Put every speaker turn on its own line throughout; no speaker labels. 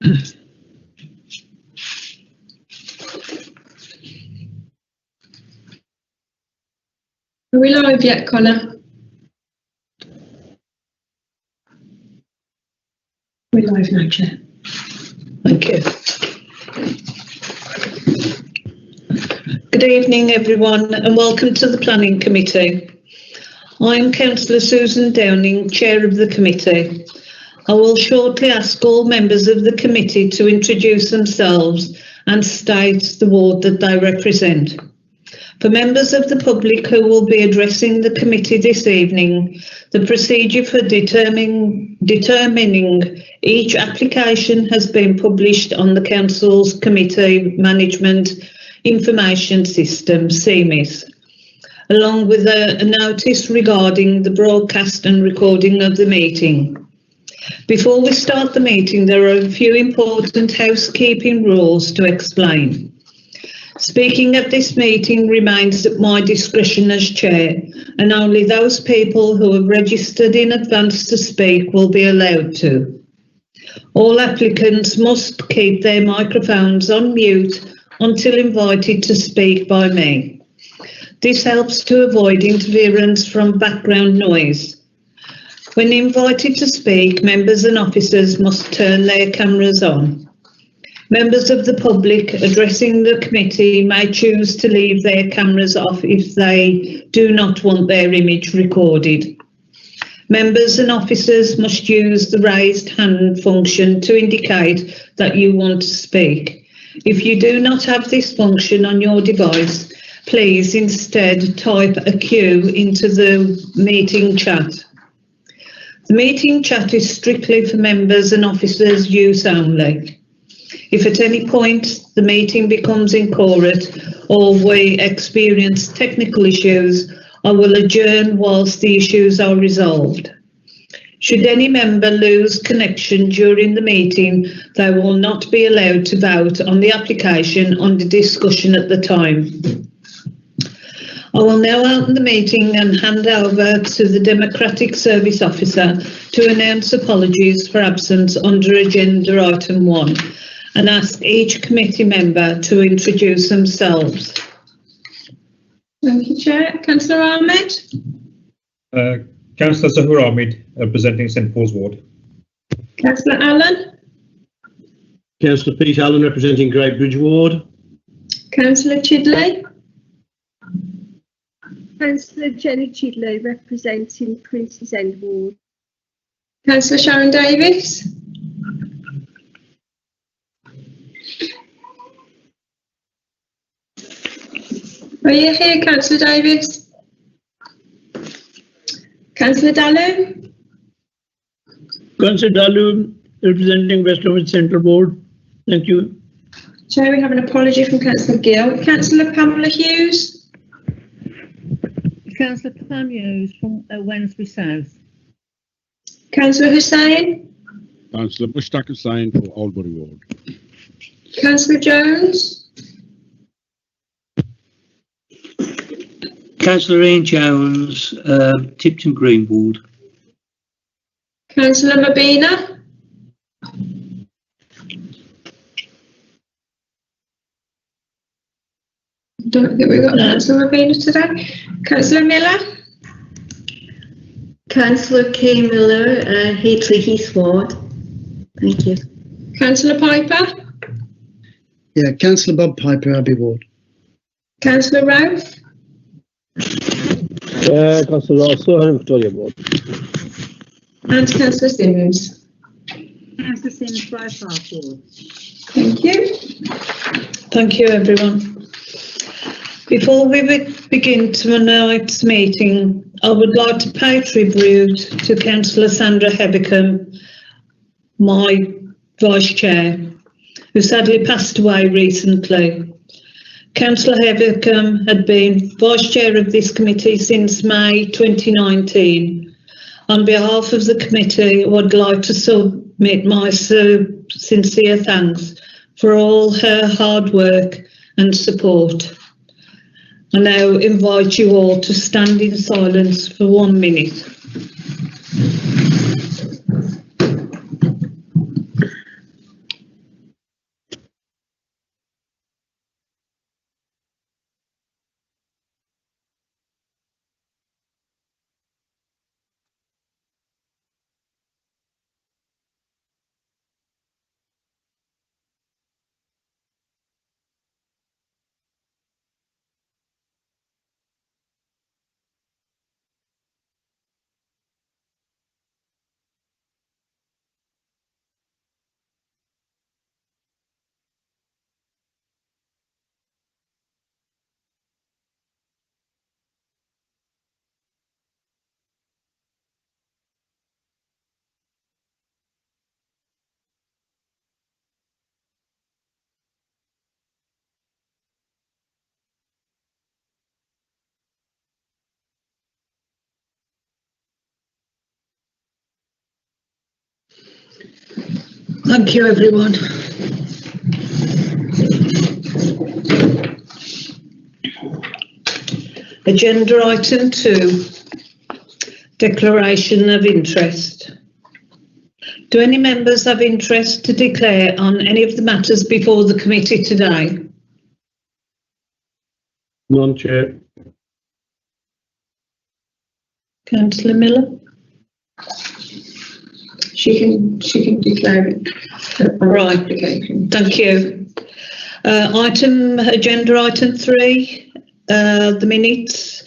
Are we live yet, Connor? We're live now, Chair.
Thank you. Good evening, everyone, and welcome to the Planning Committee. I am Councillor Susan Downing, Chair of the Committee. I will shortly ask all members of the committee to introduce themselves and state the ward that they represent. For members of the public who will be addressing the committee this evening, the procedure for determining each application has been published on the Council's Committee Management Information System, CMIS, along with a notice regarding the broadcast and recording of the meeting. Before we start the meeting, there are a few important housekeeping rules to explain. Speaking at this meeting remains at my discretion as Chair, and only those people who have registered in advance to speak will be allowed to. All applicants must keep their microphones on mute until invited to speak by me. This helps to avoid interference from background noise. When invited to speak, members and officers must turn their cameras on. Members of the public addressing the committee may choose to leave their cameras off if they do not want their image recorded. Members and officers must use the raised hand function to indicate that you want to speak. If you do not have this function on your device, please instead type a Q into the meeting chat. The meeting chat is strictly for members and officers' use only. If at any point the meeting becomes incorrect or we experience technical issues, I will adjourn whilst the issues are resolved. Should any member lose connection during the meeting, they will not be allowed to vote on the application under discussion at the time. I will now open the meeting and hand over to the Democratic Service Officer to announce apologies for absence under Agenda Item 1 and ask each committee member to introduce themselves.
Thank you, Chair. Councillor Ahmed?
Councillor Zahur Ahmed, representing St Paul's Ward.
Councillor Allen?
Councillor Pete Allen, representing Great Bridge Ward.
Councillor Chidley?
Councillor Jenny Chidley, representing Prince's End Ward.
Councillor Sharon Davis? Are you here, Councillor Davis? Councillor Dallow?
Councillor Dalu, representing West Bromwich Central Ward. Thank you.
Chair, we have an apology from Councillor Gill. Councillor Pamela Hughes?
Councillor Pam Hughes from Wensbury South.
Councillor Hussain?
Councillor Mushtaq Hussain for Albury Ward.
Councillor Jones?
Councillor Ian Jones, Tipton Green Ward.
Councillor Mabina? Don't think we've got Councillor Mabina today. Councillor Miller?
Councillor Kay Miller, Hatley Heath Ward. Thank you.
Councillor Piper?
Yeah, Councillor Bob Piper, Abbey Ward.
Councillor Ralph?
Councillor Lawson, Victoria Ward.
And Councillor Sims.
Councillor Sims, Briar Park Ward.
Thank you.
Thank you, everyone. Before we begin tonight's meeting, I would like to pay tribute to Councillor Sandra Hebbickham, my Vice Chair, who sadly passed away recently. Councillor Hebbickham had been Vice Chair of this committee since May 2019. On behalf of the committee, I would like to submit my sincere thanks for all her hard work and support. I now invite you all to stand in silence for 1 minute. Thank you, everyone. Agenda item 2, declaration of interest. Do any members have interest to declare on any of the matters before the committee today?
None, Chair.
Councillor Miller?
She can declare it.
Right, thank you. Agenda item 3, the minutes.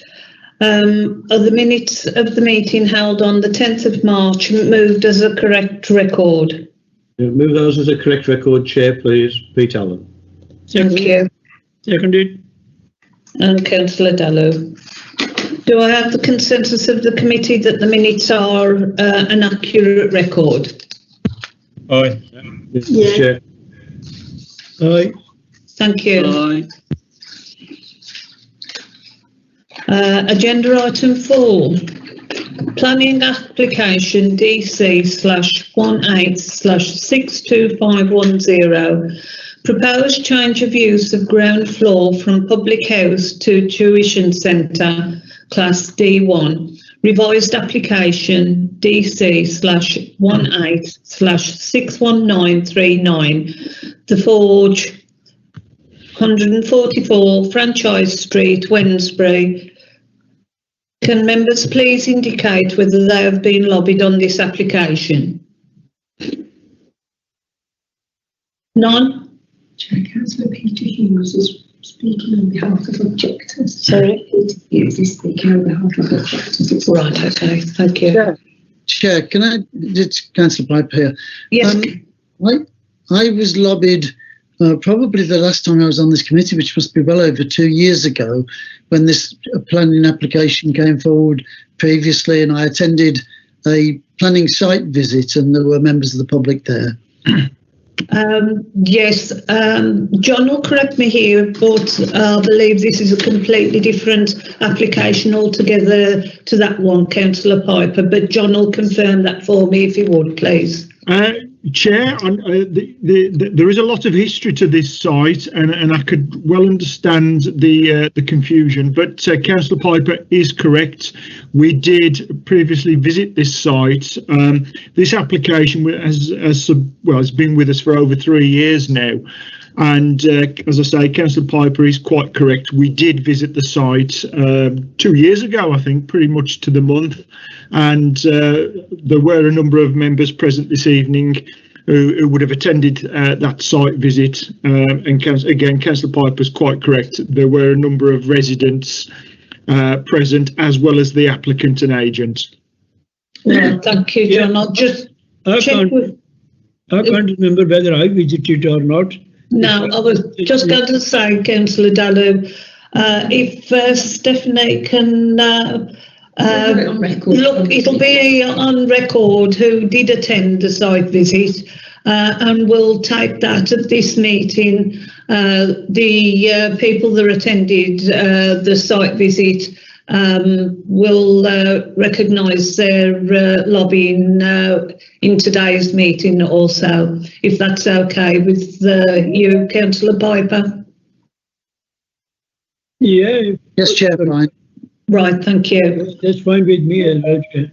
Are the minutes of the meeting held on the 10th of March moved as a correct record?
Move those as a correct record, Chair, please. Pete Allen.
Thank you.
Seconded.
And Councillor Dallow. Do I have the consensus of the committee that the minutes are an accurate record?
Aye.
Yeah.
Chair.
Aye.
Thank you.
Aye.
Agenda item 4, planning application DC/18/62510, proposed change of use of ground floor from public house to tuition centre, class D1, revised application DC/18/61939, The Forge, 144 Franchise Street, Wednesbury. Can members please indicate whether they have been lobbied on this application? None?
Chair, Councillor Peter Hughes is speaking on behalf of objectors.
Sorry?
Peter Hughes is speaking on behalf of objectors.
Right, okay, thank you.
Chair, can I, it's Councillor Piper here.
Yes,
I was lobbied probably the last time I was on this committee, which must be well over 2 years ago, when this planning application came forward previously, and I attended a planning site visit and there were members of the public there.
yes, John will correct me here, but I believe this is a completely different application altogether to that one, Councillor Piper, but John will confirm that for me if he would, please.
Chair, there is a lot of history to this site, and I could well understand the confusion. But Councillor Piper is correct. We did previously visit this site. This application has been with us for over 3 years now. And as I say, Councillor Piper is quite correct. We did visit the site 2 years ago, I think, pretty much to the month. And there were a number of members present this evening who would have attended that site visit. And again, Councillor Piper is quite correct. There were a number of residents present, as well as the applicant and agent.
Yeah, thank you, John. I'll just check with...
I can't remember whether I visited or not.
No, I was just going to say, Councillor Dallow, if Stephanie can look, it'll be on record who did attend the site visit, and we'll take that at this meeting. The people that attended the site visit will recognise their lobbying in today's meeting also, if that's okay with you, Councillor Piper.
Yeah.
Yes, Chair, fine.
Right, thank you.
That's fine with me as well, Chair.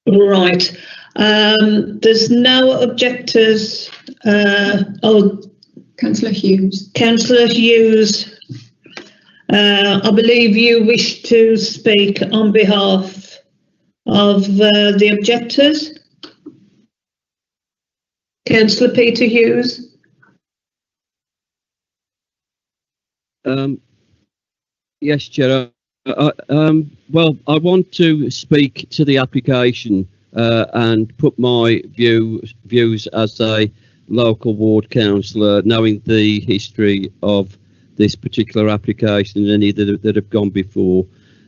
Right. There's no objectors.
Councillor Hughes.
Councillor Hughes, I believe you wish to speak on behalf of the objectors. Councillor Peter Hughes.
Yes, Chair. Well, I want to speak to the application and put my views as a local ward councillor, knowing the history of this particular application and any that have gone before.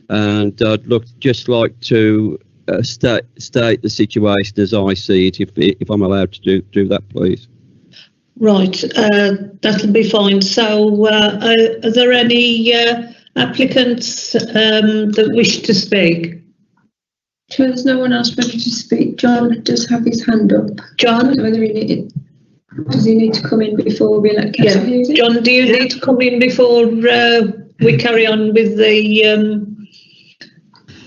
And I'd just like to state the situation as I see it, if I'm allowed to do that, please.
Right, that'll be fine. So are there any applicants that wish to speak?
Chair, there's no one else ready to speak. John does have his hand up. I
John?
don't know whether does he need to come in before we elect Councillor Hughes?
John, do you need to come in before we carry on with the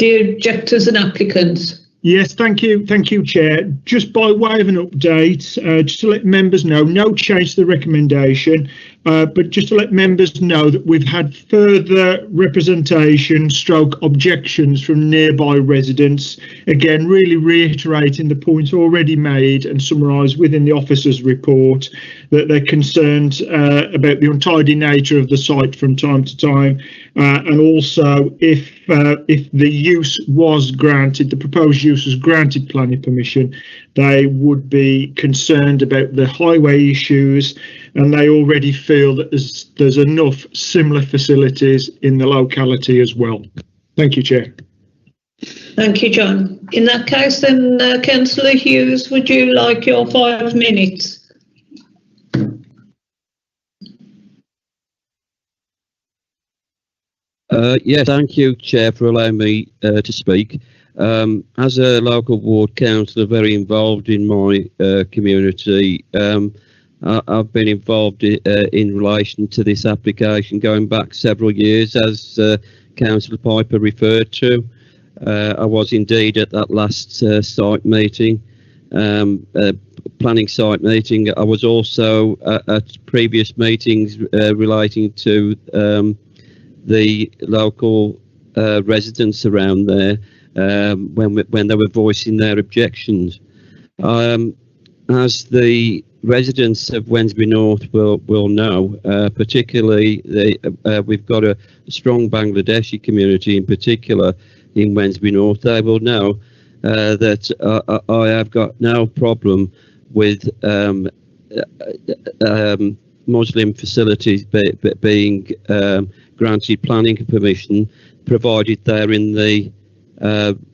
objectors and applicants?
Yes, thank you, Chair. Just by way of an update, just to let members know, no change to the recommendation, but just to let members know that we've had further representation stroke objections from nearby residents, again really reiterating the points already made and summarised within the officer's report, that they're concerned about the untidy nature of the site from time to time, and also if the use was granted, the proposed use was granted planning permission, they would be concerned about the highway issues, and they already feel that there's enough similar facilities in the locality as well. Thank you, Chair.
Thank you, John. In that case, then, Councillor Hughes, would you like your 5 minutes?
Yes, thank you, Chair, for allowing me to speak. As a local ward councillor, very involved in my community, I've been involved in relation to this application going back several years, as Councillor Piper referred to. I was indeed at that last site meeting, planning site meeting. I was also at previous meetings relating to the local residents around there when they were voicing their objections. As the residents of Wednesbury North will know, particularly we've got a strong Bangladeshi community in particular in Wednesbury North. They will know that I have got no problem with Muslim facilities being granted planning permission, provided they're in the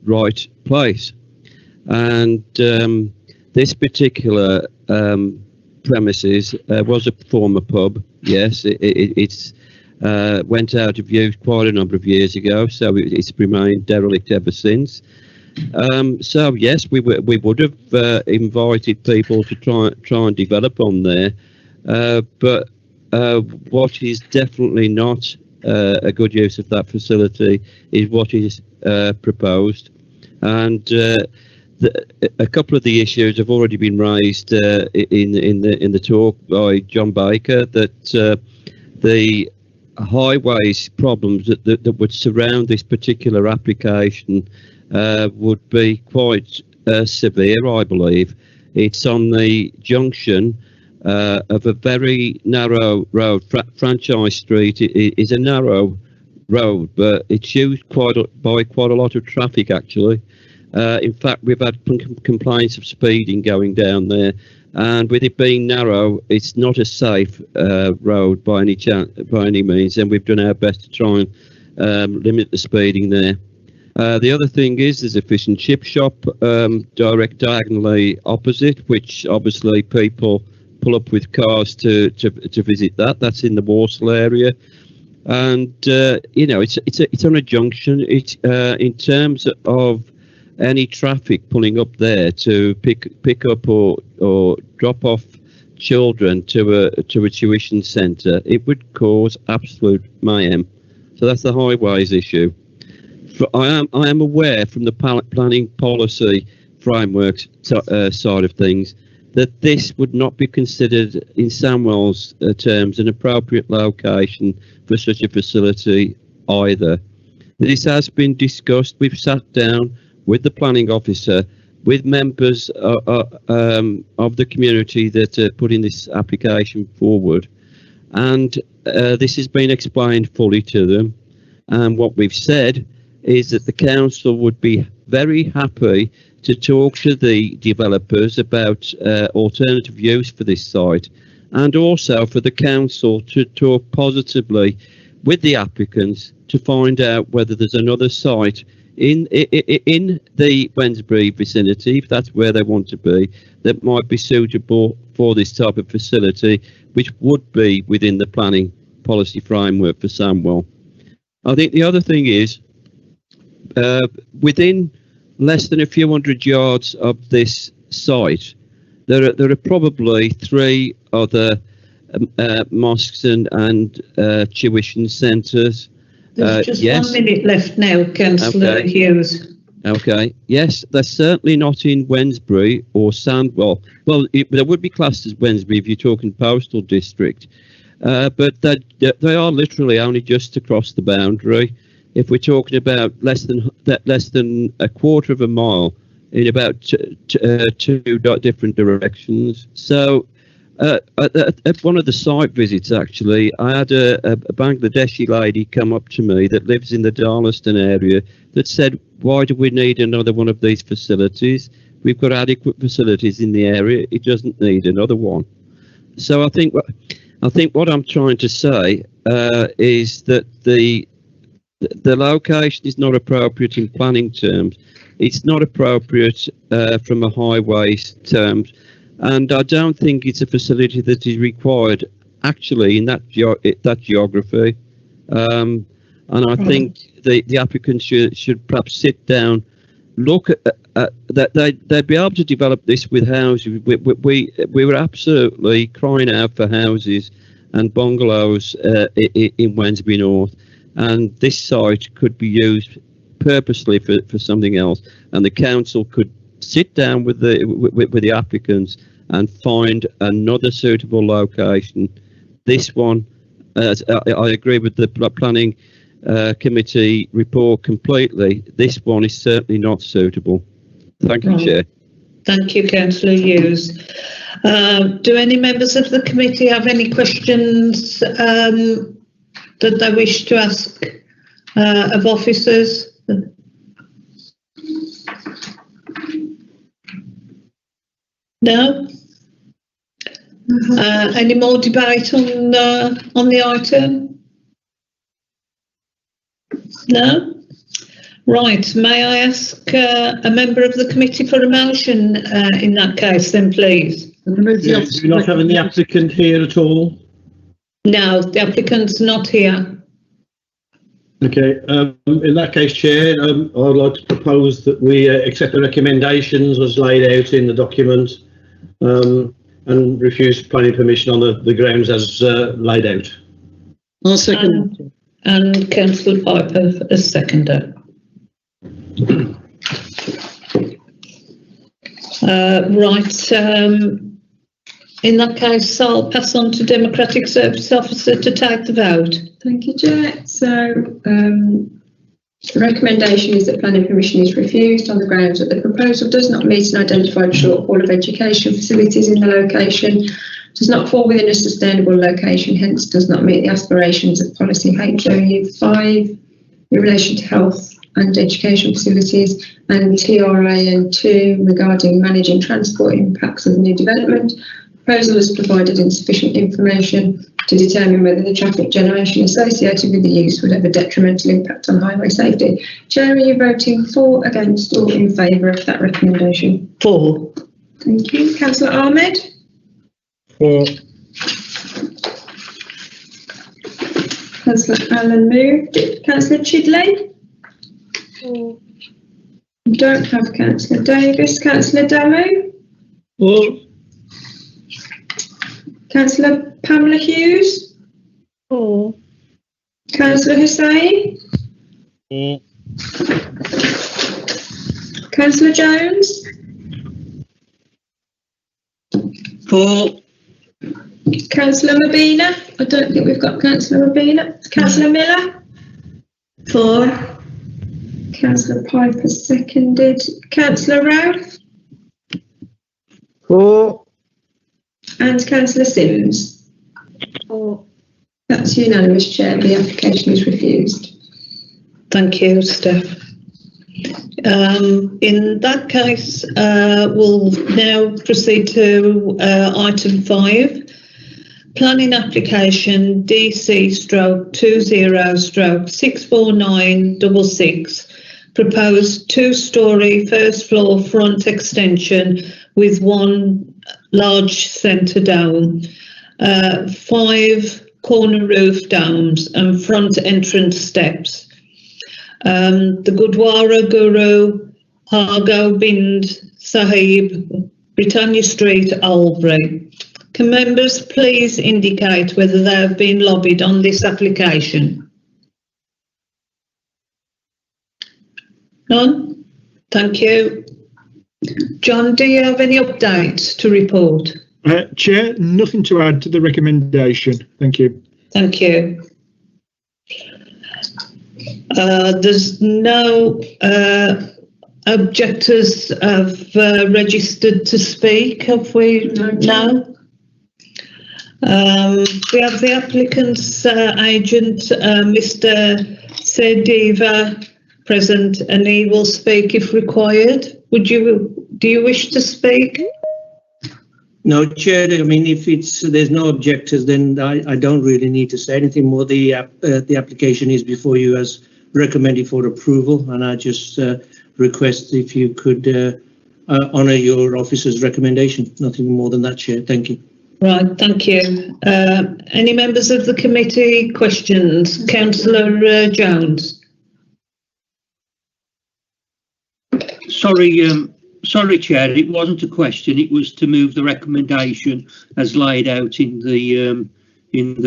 right place. And this particular premises was a former pub. Yes, it's went out of use quite a number of years ago, so it's remained derelict ever since. So yes, we would have invited people to try and develop on there, but what is definitely not a good use of that facility is what is proposed, and a couple of the issues have already been raised in the talk by John Baker, that the highways problems that would surround this particular application would be quite severe, I believe. It's on the junction of a very narrow road. Franchise Street is a narrow road, but it's used by quite a lot of traffic, actually. In fact, we've had complaints of speeding going down there, and with it being narrow, it's not a safe road by any means, and we've done our best to try and limit the speeding there. The other thing is there's a fish and chip shop direct diagonally opposite, which obviously people pull up with cars to visit that. That's in the Walsall area, and you know, it's on a junction. It's in terms of any traffic pulling up there to pick up or drop off children to a tuition centre, it would cause absolute mayhem. So that's the highways issue. I am aware from the planning policy frameworks side of things that this would not be considered in Samwell's terms an appropriate location for such a facility either. This has been discussed. We've sat down with the planning officer, with members of the community that are putting this application forward, and this has been explained fully to them. And what we've said is that the council would be very happy to talk to the developers about alternative use for this site, and also for the council to talk positively with the applicants to find out whether there's another site in the Wednesbury vicinity, if that's where they want to be, that might be suitable for this type of facility, which would be within the planning policy framework for Samwell. I think the other thing is, within less than a few hundred yards of this site, there are probably 3 other mosques and tuition centres.
There's just
yes.
1 minute left now, Councillor
Okay.
Hughes.
Okay. Yes, they're certainly not in Wednesbury or Sandwell. Well, they would be classed as Wednesbury if you're talking postal district, but they are literally only just across the boundary. If we're talking about less than a quarter of a mile in about two different directions. So at one of the site visits, actually, I had a Bangladeshi lady come up to me that lives in the Darlaston area that said, why do we need another one of these facilities? We've got adequate facilities in the area. It doesn't need another one. So I think what I'm trying to say is that the location is not appropriate in planning terms. It's not appropriate from a highway terms, and I don't think it's a facility that is required actually in that geography. And I think the applicant should perhaps sit down, look at that. They'd be able to develop this with houses. We were absolutely crying out for houses and bungalows in Wednesbury North, and this site could be used purposely for something else, and the council could sit down with the applicants and find another suitable location. This one, I agree with the planning committee report completely. This one is certainly not suitable. Thank you, Chair.
Thank you, Councillor Hughes. Do any members of the committee have any questions that they wish to ask of officers? No? Any more debate on the item? No? Right, may I ask a member of the committee for a motion in that case then, please?
You're not having the applicant here at all?
No, the applicant's not here.
Okay, in that case, Chair, I would like to propose that we accept the recommendations as laid out in the document and refuse planning permission on the grounds as laid out.
I'll second.
And Councillor Piper as seconder. Right, in that case, I'll pass on to Democratic Service Officer to take the vote.
Thank you, Chair. So the recommendation is that planning permission is refused on the grounds that the proposal does not meet an identified shortfall of education facilities in the location, does not fall within a sustainable location, hence does not meet the aspirations of policy HOU 5 in relation to health and education facilities, and TRAN 2 regarding managing transport impacts of new development. Proposal has provided insufficient information to determine whether the traffic generation associated with the use would have a detrimental impact on highway safety. Chair, are you voting for, against or in favour of that recommendation?
For.
Thank you. Councillor Ahmed?
For.
Councillor Allen moved. Councillor Chidley?
For.
We don't have Councillor Davis. Councillor Damu?
For.
Councillor Pamela Hughes?
For.
Councillor Hussain?
For.
Councillor Jones?
For.
Councillor Mabina? I don't think we've got Councillor Mabina. Councillor Miller?
For.
Councillor Piper seconded. Councillor Routh?
For.
And Councillor Sims?
For.
That's unanimous, Chair. The application is refused.
Thank you, Steph. In that case, we'll now proceed to item 5. Planning application DC/20/64966, proposed 2-storey first floor front extension with 1 large centre dome, 5 corner roof domes and front entrance steps. The Gurdwara Guru Hargo Bind Sahib, Britannia Street, Albury. Can members please indicate whether they have been lobbied on this application? None? Thank you. John, do you have any updates to report?
Chair, nothing to add to the recommendation. Thank you.
Thank you. There's no objectors have registered to speak, have we? No. We have the applicant's agent, Mr. Sediva, present, and he will speak if required. Do you wish to speak?
No, Chair, I mean, if there's no objectors, then I don't really need to say anything more. The application is before you as recommended for approval, and I just request if you could honour your officer's recommendation. Nothing more than that, Chair. Thank you.
Right, thank you. Any members of the committee questions? Councillor Jones.
Sorry, Chair, it wasn't a question. It was to move the recommendation as laid out in the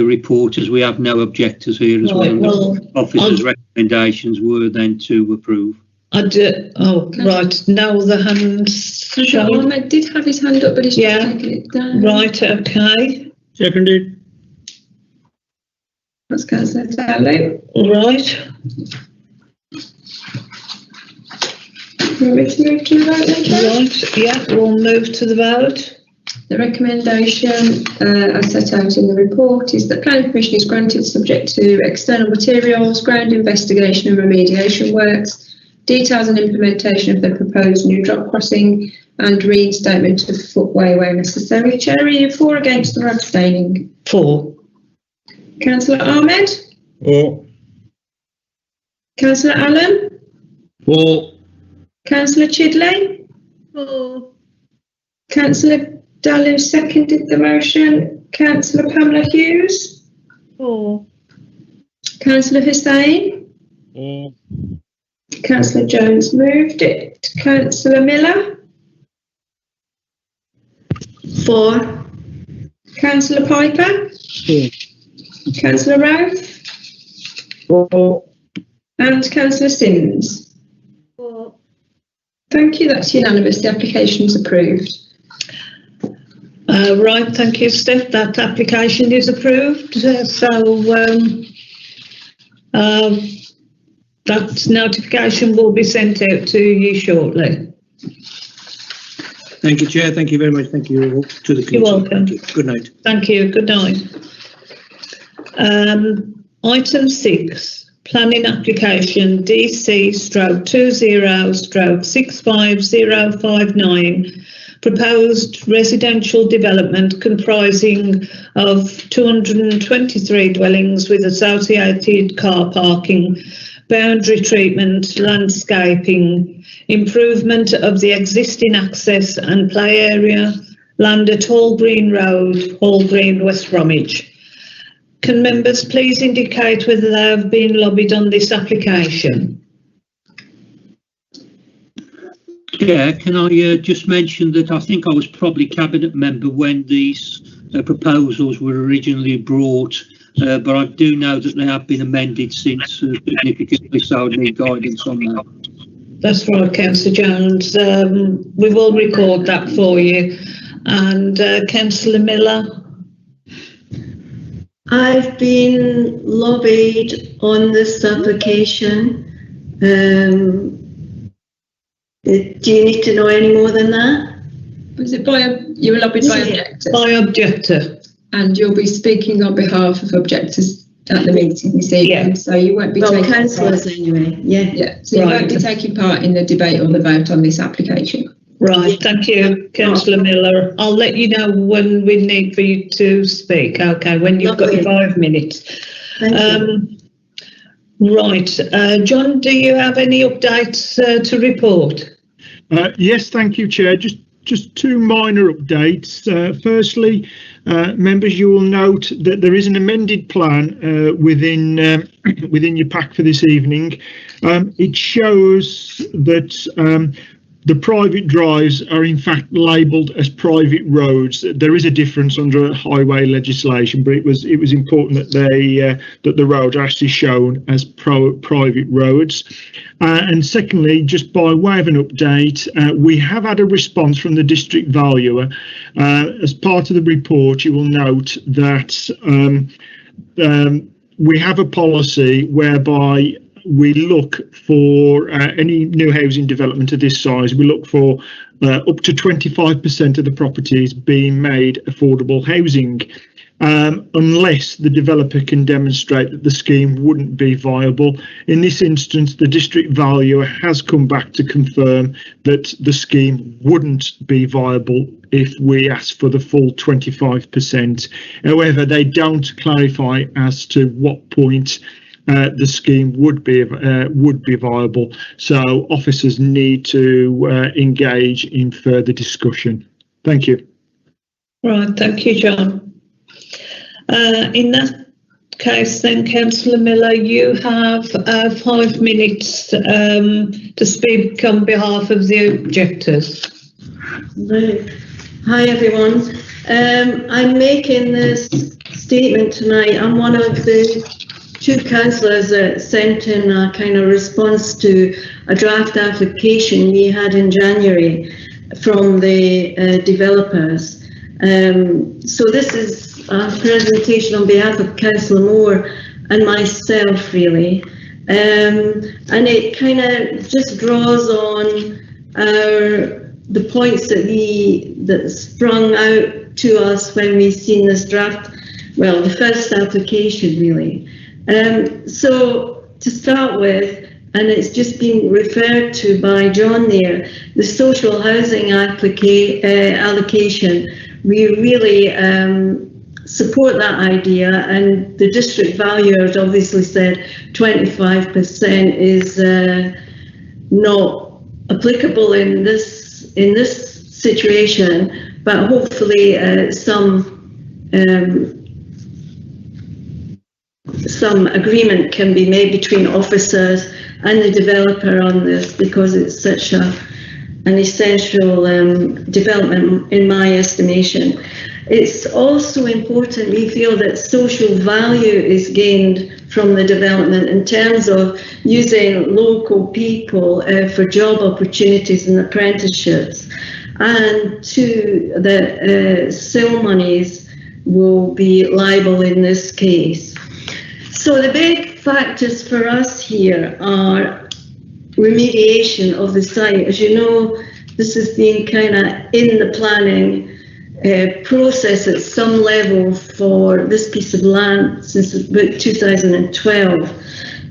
report, as we have no objectors here as well. Officers' recommendations were then to approve.
Right, now the hands.
Ahmed did have his hand up, but he's just taken it down.
Right, okay.
Seconded.
That's Councillor Dowling.
Right.
You want me to move to the vote then, Chair?
Right, yeah, we'll move to the vote.
The recommendation, as set out in the report, is that planning permission is granted subject to external materials, ground investigation and remediation works, details and implementation of the proposed new drop crossing, and reinstatement of footway where necessary. Chair, are you for, against, or abstaining?
For.
Councillor Ahmed?
For.
Councillor Allen?
For.
Councillor Chidley?
For.
Councillor Dalu seconded the motion. Councillor Pamela Hughes?
For.
Councillor Hussain?
For.
Councillor Jones moved it. Councillor Miller?
For.
Councillor Piper?
For.
Councillor Ralph?
For.
And Councillor Sims?
For.
Thank you, that's unanimous. The application is approved.
Right, thank you, Steph. That application is approved. That notification will be sent out to you shortly.
Thank you, Chair. Thank you very much. Thank you to the committee.
You're welcome.
Good night.
Thank you. Good night. Item 6, planning application DC/20/65059, proposed residential development comprising of 223 dwellings with associated car parking, boundary treatment, landscaping, improvement of the existing access and play area, land at Hall Green Road, Hall Green, West Bromwich. Can members please indicate whether they have been lobbied on this application?
Yeah, can I just mention that I think I was probably cabinet member when these proposals were originally brought, but I do know that they have been amended since significantly, so I need guidance on that.
That's right, Councillor Jones. We will record that for you. And Councillor Miller?
I've been lobbied on this application. Do you need to know any more than that?
Was it you were lobbied by objectors?
By objector.
And you'll be speaking on behalf of objectors at the meeting this evening,
Yeah.
So you won't be taking
councillors
part.
anyway, yeah.
Yeah, so you won't be taking part in the debate or the vote on this application.
Right, thank you, Councillor Miller. I'll let you know when we need for you to speak, okay, when you've got your 5 minutes.
Thank you.
Right, John, do you have any updates to report?
Yes, thank you, Chair. Just two minor updates. Firstly, members, you will note that there is an amended plan within your pack for this evening. It shows that the private drives are in fact labelled as private roads. There is a difference under highway legislation, but it was important that that the roads are actually shown as private roads. And secondly, just by way of an update, we have had a response from the district valuer. As part of the report, you will note that we have a policy whereby we look for any new housing development of this size, we look for up to 25% of the properties being made affordable housing, unless the developer can demonstrate that the scheme wouldn't be viable. In this instance, the district valuer has come back to confirm that the scheme wouldn't be viable if we ask for the full 25%. However, they don't clarify as to what point the scheme would be viable, so officers need to engage in further discussion. Thank you.
Right, thank you, John. In that case, then, Councillor Miller, you have 5 minutes to speak on behalf of the objectors.
Right. Hi, everyone. I'm making this statement tonight. I'm one of the 2 councillors that sent in a kind of response to a draft application we had in January from the developers. So this is a presentation on behalf of Councillor Moore and myself, really. And it kind of just draws on the points that sprung out to us when we seen this draft, well, the first application, really. So to start with, and it's just been referred to by John there, the social housing allocation, we really support that idea, and the district valuer has obviously said 25% is not applicable in this situation, but hopefully some agreement can be made between officers and the developer on this, because it's such an essential development in my estimation. It's also important, we feel, that social value is gained from the development in terms of using local people for job opportunities and apprenticeships, and the sale monies will be liable in this case. So the big factors for us here are remediation of the site. As you know, this has been kind of in the planning process at some level for this piece of land since about 2012.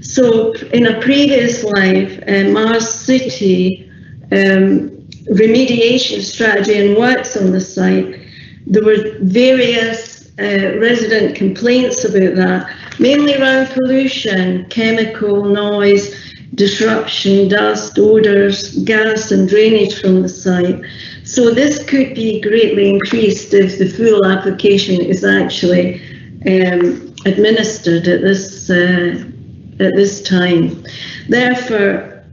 So in a previous life, Mars City remediation strategy and works on the site, there were various resident complaints about that, mainly around pollution, chemical, noise, disruption, dust, odours, gas and drainage from the site. So this could be greatly increased if the full application is actually administered at this time. Therefore,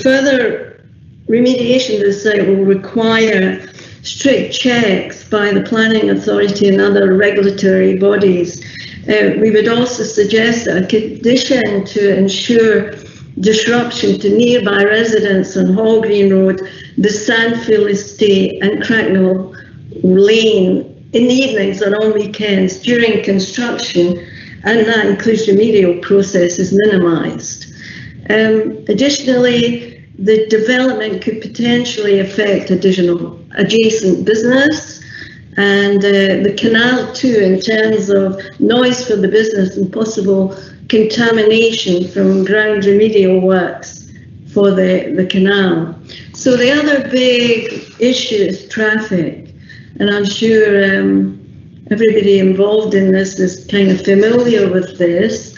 further remediation of the site will require strict checks by the planning authority and other regulatory bodies. We would also suggest that a condition to ensure disruption to nearby residents on Hall Green Road, the Sandfield Estate and Cracknell Lane in the evenings and on weekends during construction, and that includes remedial processes, minimised. Additionally, the development could potentially affect adjacent business, and the canal too, in terms of noise for the business and possible contamination from ground remedial works for the canal. So the other big issue is traffic, and I'm sure everybody involved in this is kind of familiar with this,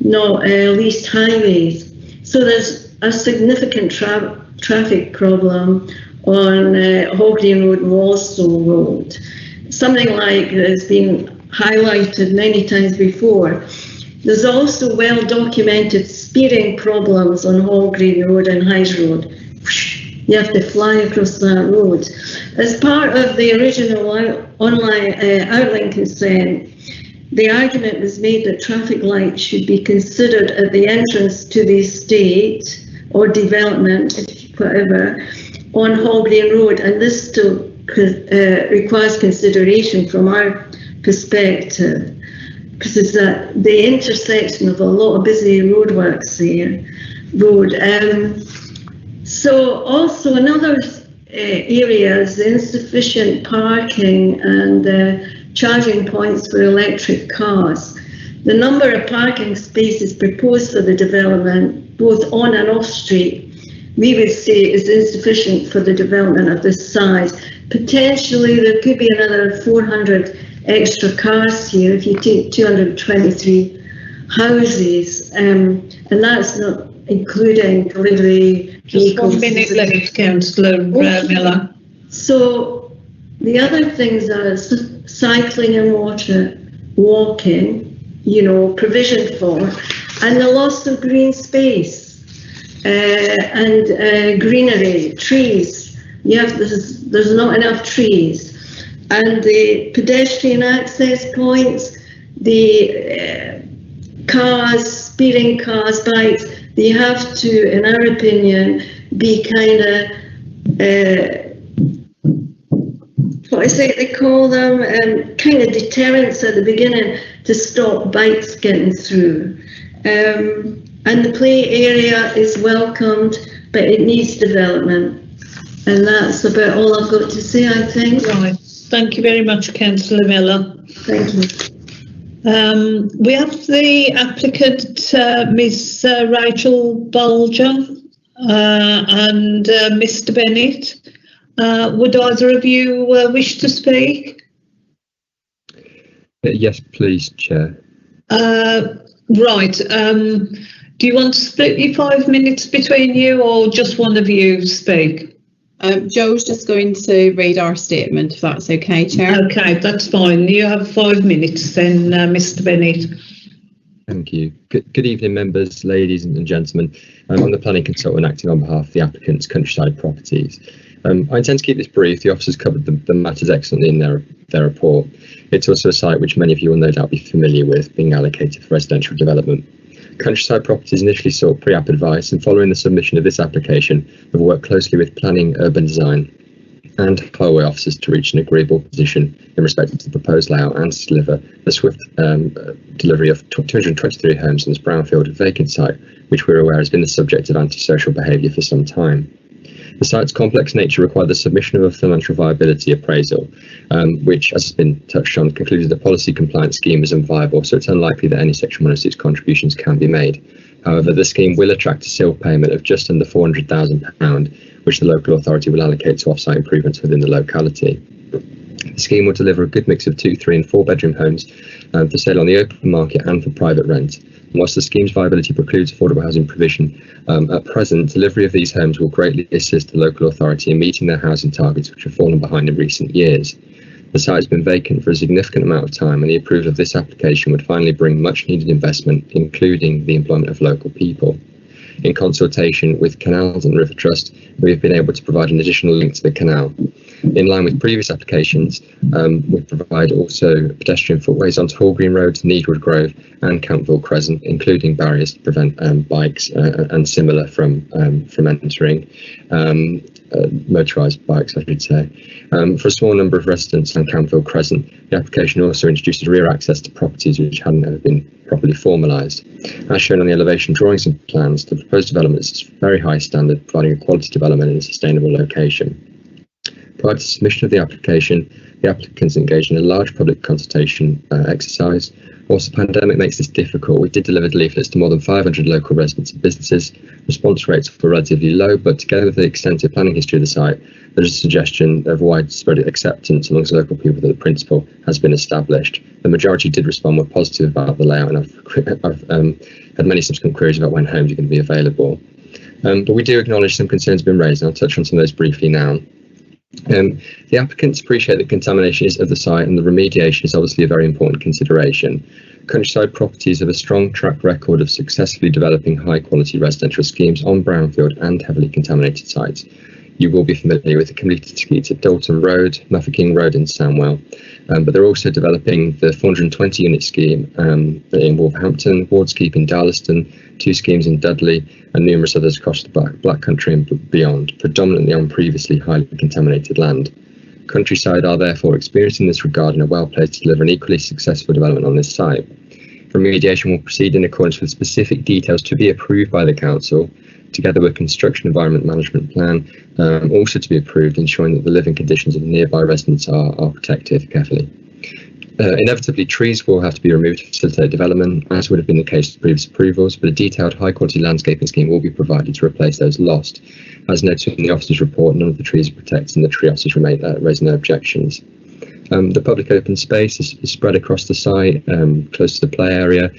not least highways. So there's a significant traffic problem on Hall Green Road and Walsall Road. Something like has been highlighted many times before. There's also well-documented speeding problems on Hall Green Road and Hyde Road. You have to fly across that road. As part of the original outline consent, the argument was made that traffic lights should be considered at the entrance to the estate or development, whatever, on Hall Green Road, and this still requires consideration from our perspective, because it's at the intersection of a lot of busy roadworks there. So also another area is insufficient parking and charging points for electric cars. The number of parking spaces proposed for the development, both on and off street, we would say is insufficient for the development of this size. Potentially there could be another 400 extra cars here if you take 223 houses, and that's not including delivery
Just
vehicles.
1 minute left, Councillor Miller.
So the other things are cycling and walking, provision for, and the loss of green space and greenery, trees. There's not enough trees, and the pedestrian access points, the cars, speeding cars, bikes. They have to, in our opinion, be kind of what is it they call them, kind of deterrents at the beginning to stop bikes getting through. And the play area is welcomed, but it needs development. And that's about all I've got to say, I think.
Right. Thank you very much, Councillor Miller.
Thank you.
We have the applicant, Ms. Rachel Bolger and Mr. Bennett. Would either of you wish to speak?
Yes, please, Chair.
Right. Do you want to split your 5 minutes between you, or just one of you speak?
Joe's just going to read our statement, if that's okay, Chair.
Okay, that's fine. You have 5 minutes then, Mr. Bennett.
Thank you. Good evening, members, ladies and gentlemen. I'm the planning consultant acting on behalf of the applicants, Countryside Properties. I intend to keep this brief. The officers covered the matters excellently in their report. It's also a site which many of you will no doubt be familiar with, being allocated for residential development. Countryside Properties initially sought pre-app advice, and following the submission of this application, have worked closely with planning, urban design and highway officers to reach an agreeable position in respect to the proposed layout and to deliver a swift delivery of 223 homes on this brownfield vacant site, which we're aware has been the subject of antisocial behaviour for some time. The site's complex nature required the submission of a financial viability appraisal, which, as has been touched on, concluded the policy compliant scheme is unviable, so it's unlikely that any Section 106 contributions can be made. However, the scheme will attract a seal payment of just under £400,000, which the local authority will allocate to off-site improvements within the locality. The scheme will deliver a good mix of 2, 3 and 4 bedroom homes for sale on the open market and for private rent. And whilst the scheme's viability precludes affordable housing provision, at present, delivery of these homes will greatly assist the local authority in meeting their housing targets, which have fallen behind in recent years. The site has been vacant for a significant amount of time, and the approval of this application would finally bring much needed investment, including the employment of local people. In consultation with Canals and River Trust, we have been able to provide an additional link to the canal. In line with previous applications, we provide also pedestrian footways onto Hall Green Road, Needwood Grove and Campville Crescent, including barriers to prevent bikes and similar from entering, motorised bikes, I should say. For a small number of residents on Campville Crescent, the application also introduces rear access to properties which hadn't ever been properly formalised. As shown on the elevation drawings and plans, the proposed development is a very high standard, providing a quality development in a sustainable location. Prior to submission of the application, the applicants engaged in a large public consultation exercise. Whilst the pandemic makes this difficult, we did deliver leaflets to more than 500 local residents and businesses. Response rates were relatively low, but together with the extensive planning history of the site, there's a suggestion of widespread acceptance amongst local people that the principle has been established. The majority did respond more positive about the layout, and I've had many subsequent queries about when homes are going to be available. But we do acknowledge some concerns have been raised, and I'll touch on some of those briefly now. The applicants appreciate that contamination is of the site, and the remediation is obviously a very important consideration. Countryside Properties have a strong track record of successfully developing high quality residential schemes on brownfield and heavily contaminated sites. you will be familiar with the completed schemes at Dalton Road, Mafeking Road and Sandwell. But they're also developing the 420 unit scheme in Wolverhampton, Wardskeep in Darlaston, 2 schemes in Dudley, and numerous others across the Black Country and beyond, predominantly on previously highly contaminated land. Countryside are therefore experienced in this regard and are well placed to deliver an equally successful development on this site. Remediation will proceed in accordance with specific details to be approved by the council, together with construction environment management plan, also to be approved, ensuring that the living conditions of the nearby residents are protected carefully. Inevitably, trees will have to be removed to facilitate development, as would have been the case with previous approvals, but a detailed high-quality landscaping scheme will be provided to replace those lost. As noted in the officer's report, none of the trees are protected and the tree officers raised no objections. The public open space is spread across the site, close to the play area,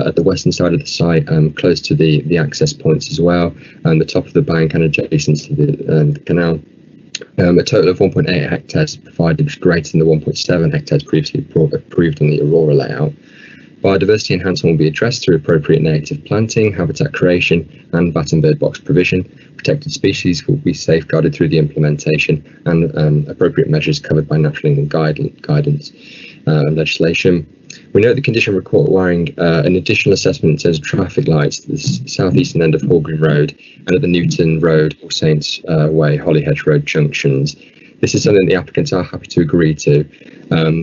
at the western side of the site, close to the access points as well, and the top of the bank and adjacent to the canal. A total of 1.8 hectares provided, which is greater than the 1.7 hectares previously approved on the Aurora layout. Biodiversity enhancement will be addressed through appropriate native planting, habitat creation and bat and bird box provision. Protected species will be safeguarded through the implementation and appropriate measures covered by Natural England guidance legislation. We note the condition requiring an additional assessment in terms of traffic lights at the southeastern end of Hall Green Road and at the Newton Road, All Saints Way, Holyhedge Road junctions. This is something the applicants are happy to agree to.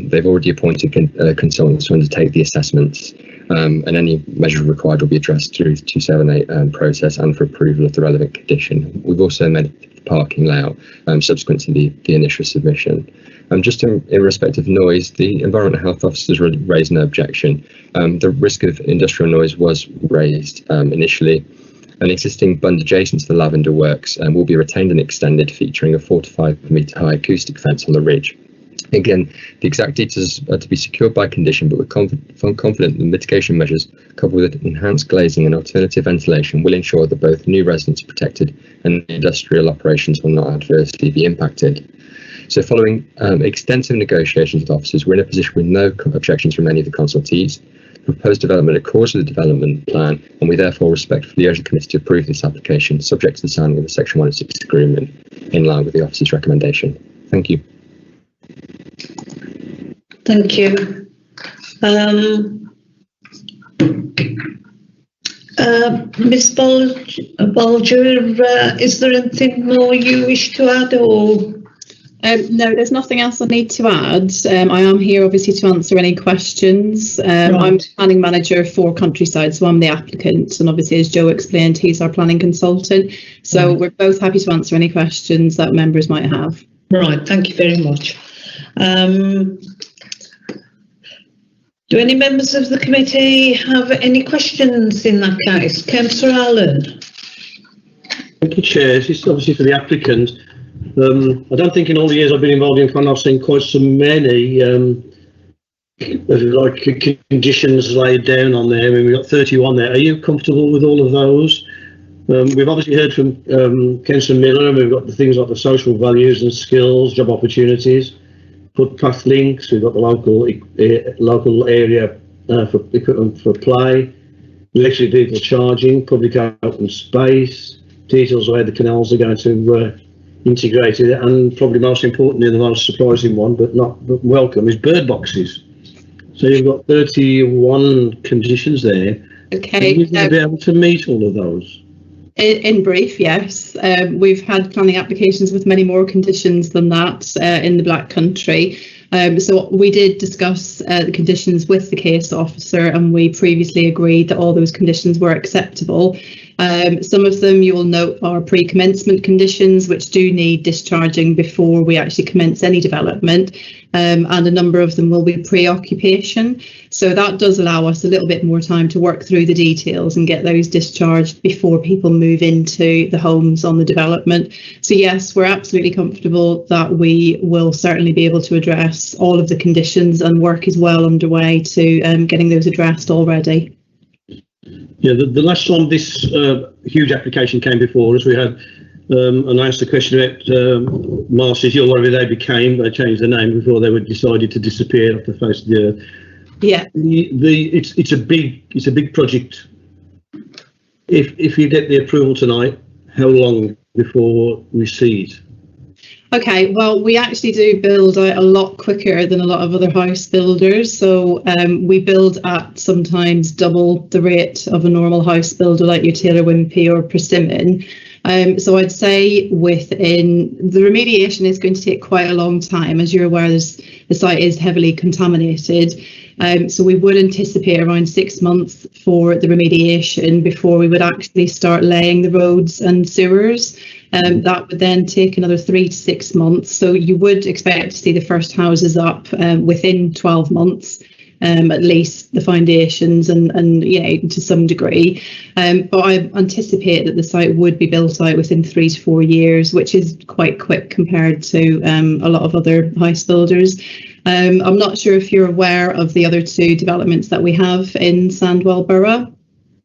They've already appointed consultants to undertake the assessments, and any measure required will be addressed through the 278 process and for approval of the relevant condition. We've also amended the parking layout subsequent to the initial submission. Just in respect of noise, the Environmental Health officers raised no objection. The risk of industrial noise was raised initially. An existing bund adjacent to the Lavender Works will be retained and extended, featuring a 4 to 5 metre high acoustic fence on the ridge. Again, the exact details are to be secured by condition, but we're confident the mitigation measures, coupled with enhanced glazing and alternative ventilation, will ensure that both new residents are protected and industrial operations will not adversely be impacted. So following extensive negotiations with officers, we're in a position with no objections from any of the consultees. The proposed development accords with the development plan, and we therefore respectfully urge the committee to approve this application, subject to the signing of the Section 106 agreement in line with the officer's recommendation. Thank you.
Thank you. Ms. Bolger, is there anything more you wish to add, or?
No, there's nothing else I need to add. I am here obviously to answer any questions.
Right.
I'm planning manager for Countryside, so I'm the applicant, and obviously as Joe explained, he's our planning consultant. So we're both happy to answer any questions that members might have.
Right, thank you very much. Do any members of the committee have any questions in that case? Councillor Allen.
Thank you, Chair. This is obviously for the applicant. I don't think in all the years I've been involved in Con I've seen quite so many conditions laid down on there. I mean, we've got 31 there. Are you comfortable with all of those? We've obviously heard from Councillor Miller, and we've got the things like the social values and skills, job opportunities, footpath links. We've got the local area for equipment for play, electric vehicle charging, public open space, details of where the canals are going to integrated, and probably most importantly, the most surprising one, but welcome, is bird boxes. So you've got 31 conditions there.
Okay.
Are you going to be able to meet all of those?
In brief, yes. We've had planning applications with many more conditions than that in the Black Country. So we did discuss the conditions with the case officer, and we previously agreed that all those conditions were acceptable. Some of them you will note are pre-commencement conditions, which do need discharging before we actually commence any development, and a number of them will be pre-occupation. So that does allow us a little bit more time to work through the details and get those discharged before people move into the homes on the development. So yes, we're absolutely comfortable that we will certainly be able to address all of the conditions, and work is well underway to getting those addressed already.
Yeah, the last time this huge application came before us, we had and I asked a question about Mars City, or whatever they became. They changed the name before they were decided to disappear off the face of the earth.
Yeah.
It's a big project. If you get the approval tonight, how long before we see it?
Okay, well, we actually do build out a lot quicker than a lot of other house builders. So we build at sometimes double the rate of a normal house builder like your Taylor Wimpey or Persimmon. So I'd say within the remediation is going to take quite a long time. As you're aware, the site is heavily contaminated. So we would anticipate around 6 months for the remediation before we would actually start laying the roads and sewers. That would then take another 3 to 6 months. So you would expect to see the first houses up within 12 months, at least the foundations and you know, to some degree. But I anticipate that the site would be built out within 3 to 4 years, which is quite quick compared to a lot of other house builders. I'm not sure if you're aware of the other 2 developments that we have in Sandwell Borough.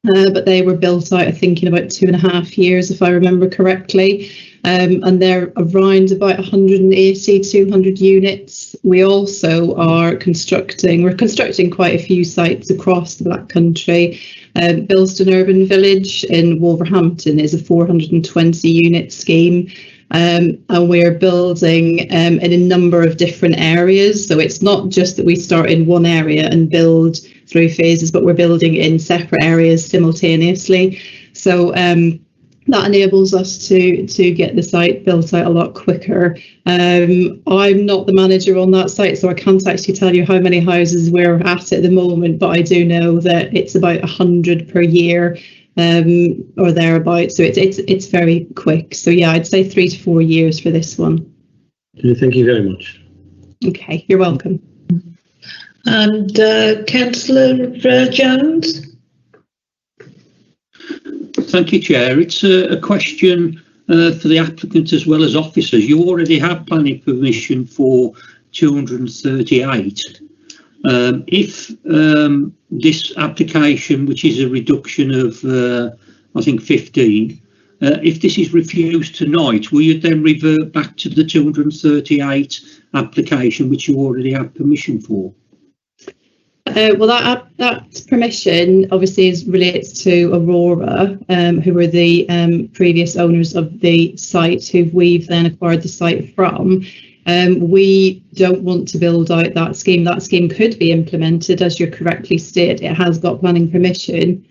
But they were built out, I think, in about 2.5 years, if I remember correctly. And they're around about 180, 200 units. We also are constructing quite a few sites across the Black Country. Bilston Urban Village in Wolverhampton is a 420 unit scheme. And we're building in a number of different areas. So it's not just that we start in one area and build through phases, but we're building in separate areas simultaneously. So that enables us to get the site built out a lot quicker. I'm not the manager on that site, so I can't actually tell you how many houses we're at the moment, but I do know that it's about 100 per year. Or thereabouts, so it's very quick. So yeah, I'd say 3 to 4 years for this one.
Thank you very much.
Okay, you're welcome.
And Councillor Jones.
Thank you, Chair. It's a question for the applicant as well as officers. You already have planning permission for 238. If this application, which is a reduction of, I think, 15, if this is refused tonight, will you then revert back to the 238 application, which you already have permission for?
Well, that permission obviously relates to Aurora, who were the previous owners of the site, who we've then acquired the site from. We don't want to build out that scheme. That scheme could be implemented, as you correctly stated. It has got planning permission.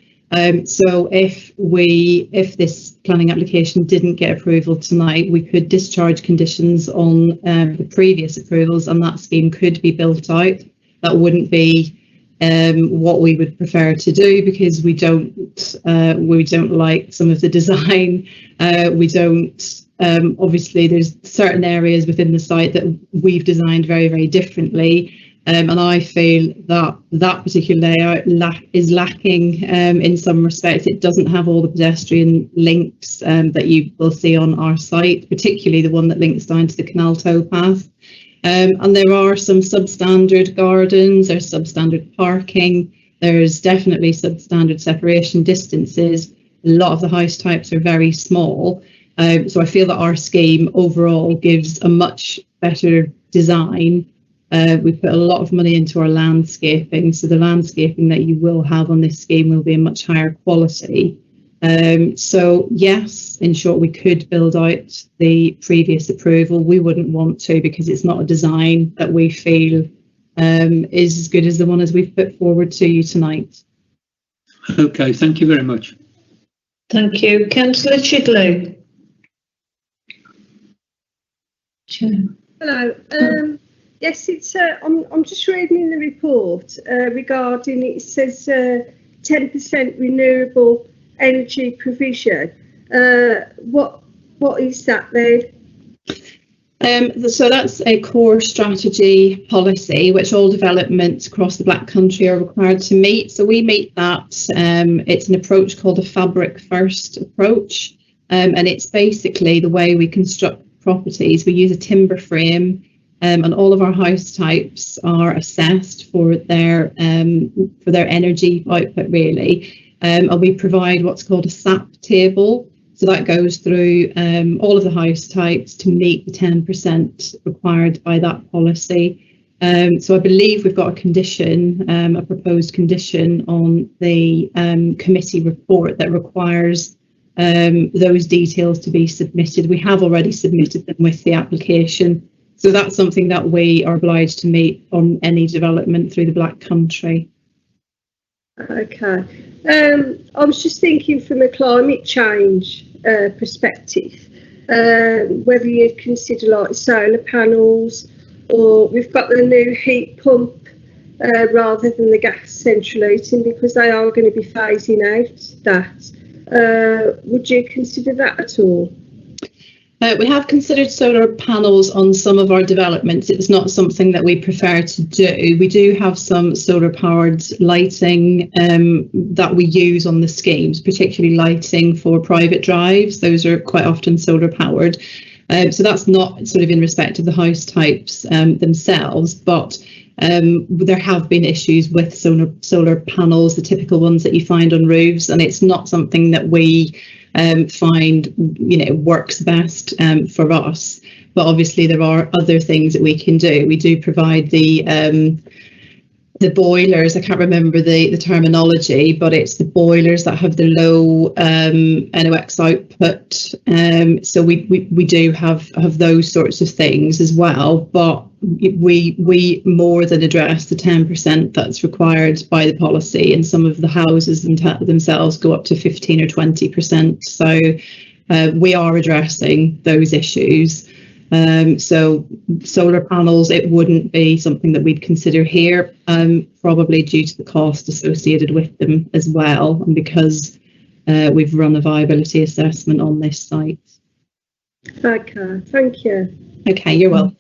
So if this planning application didn't get approval tonight, we could discharge conditions on the previous approvals, and that scheme could be built out. That wouldn't be what we would prefer to do, because we don't like some of the design. We don't. Obviously, there's certain areas within the site that we've designed very, very differently, and I feel that that particular layout is lacking in some respects. It doesn't have all the pedestrian links that you will see on our site, particularly the one that links down to the canal towpath. And there are some substandard gardens, there's substandard parking, there's definitely substandard separation distances. A lot of the house types are very small. So I feel that our scheme overall gives a much better design. We put a lot of money into our landscaping, so the landscaping that you will have on this scheme will be a much higher quality. So yes, in short, we could build out the previous approval. We wouldn't want to, because it's not a design that we feel is as good as the one as we've put forward to you tonight.
Okay, thank you very much.
Thank you. Councillor Chidley.
Hello. Yes, it's. I'm just reading the report regarding. It says 10% renewable energy provision. What is that then?
So that's a core strategy policy which all developments across the Black Country are required to meet. So we meet that. It's an approach called a fabric first approach, and it's basically the way we construct properties. We use a timber frame, and all of our house types are assessed for their energy output, really. And we provide what's called a SAP table. So that goes through all of the house types to meet the 10% required by that policy. So I believe we've got a condition, a proposed condition on the committee report that requires those details to be submitted. We have already submitted them with the application. So that's something that we are obliged to meet on any development through the Black Country.
Okay. I was just thinking from a climate change perspective, whether you'd consider like solar panels, or we've got the new heat pump rather than the gas central heating, because they are going to be phasing out that. Would you consider that at all?
We have considered solar panels on some of our developments. It's not something that we prefer to do. We do have some solar powered lighting that we use on the schemes, particularly lighting for private drives. Those are quite often solar powered. So that's not sort of in respect of the house types themselves, but there have been issues with solar panels, the typical ones that you find on roofs, and it's not something that we find, works best for us. But obviously there are other things that we can do. We do provide the boilers. I can't remember the terminology, but it's the boilers that have the low NOx output. So we do have those sorts of things as well. But we more than address the 10% that's required by the policy, and some of the houses themselves go up to 15 or 20%. So we are addressing those issues. So solar panels, it wouldn't be something that we'd consider here, probably due to the cost associated with them as well, and because we've run a viability assessment on this site.
Okay, thank you.
Okay, you're welcome.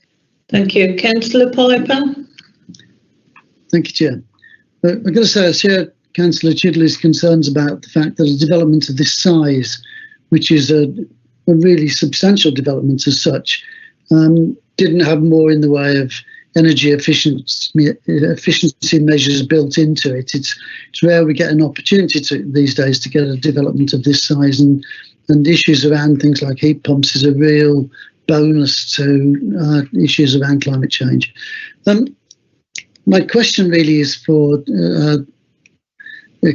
Thank you. Councillor Piper?
Thank you, Chair. I've got to say, I share Councillor Chidley's concerns about the fact that a development of this size, which is a really substantial development as such, didn't have more in the way of energy efficiency measures built into it. It's rare we get an opportunity these days to get a development of this size, and issues around things like heat pumps is a real bonus to issues around climate change. My question really is for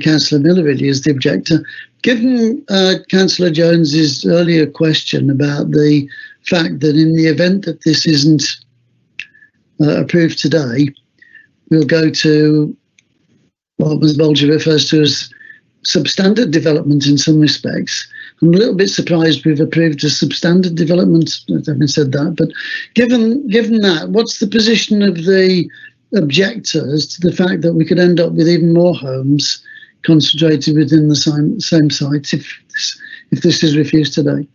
Councillor Miller, really, as the objector. Given Councillor Jones's earlier question about the fact that in the event that this isn't approved today, we'll go to what Ms. Bolger refers to as substandard development in some respects. I'm a little bit surprised we've approved a substandard development, having said that, but given that, what's the position of the objectors to the fact that we could end up with even more homes concentrated within the same site if this is refused today?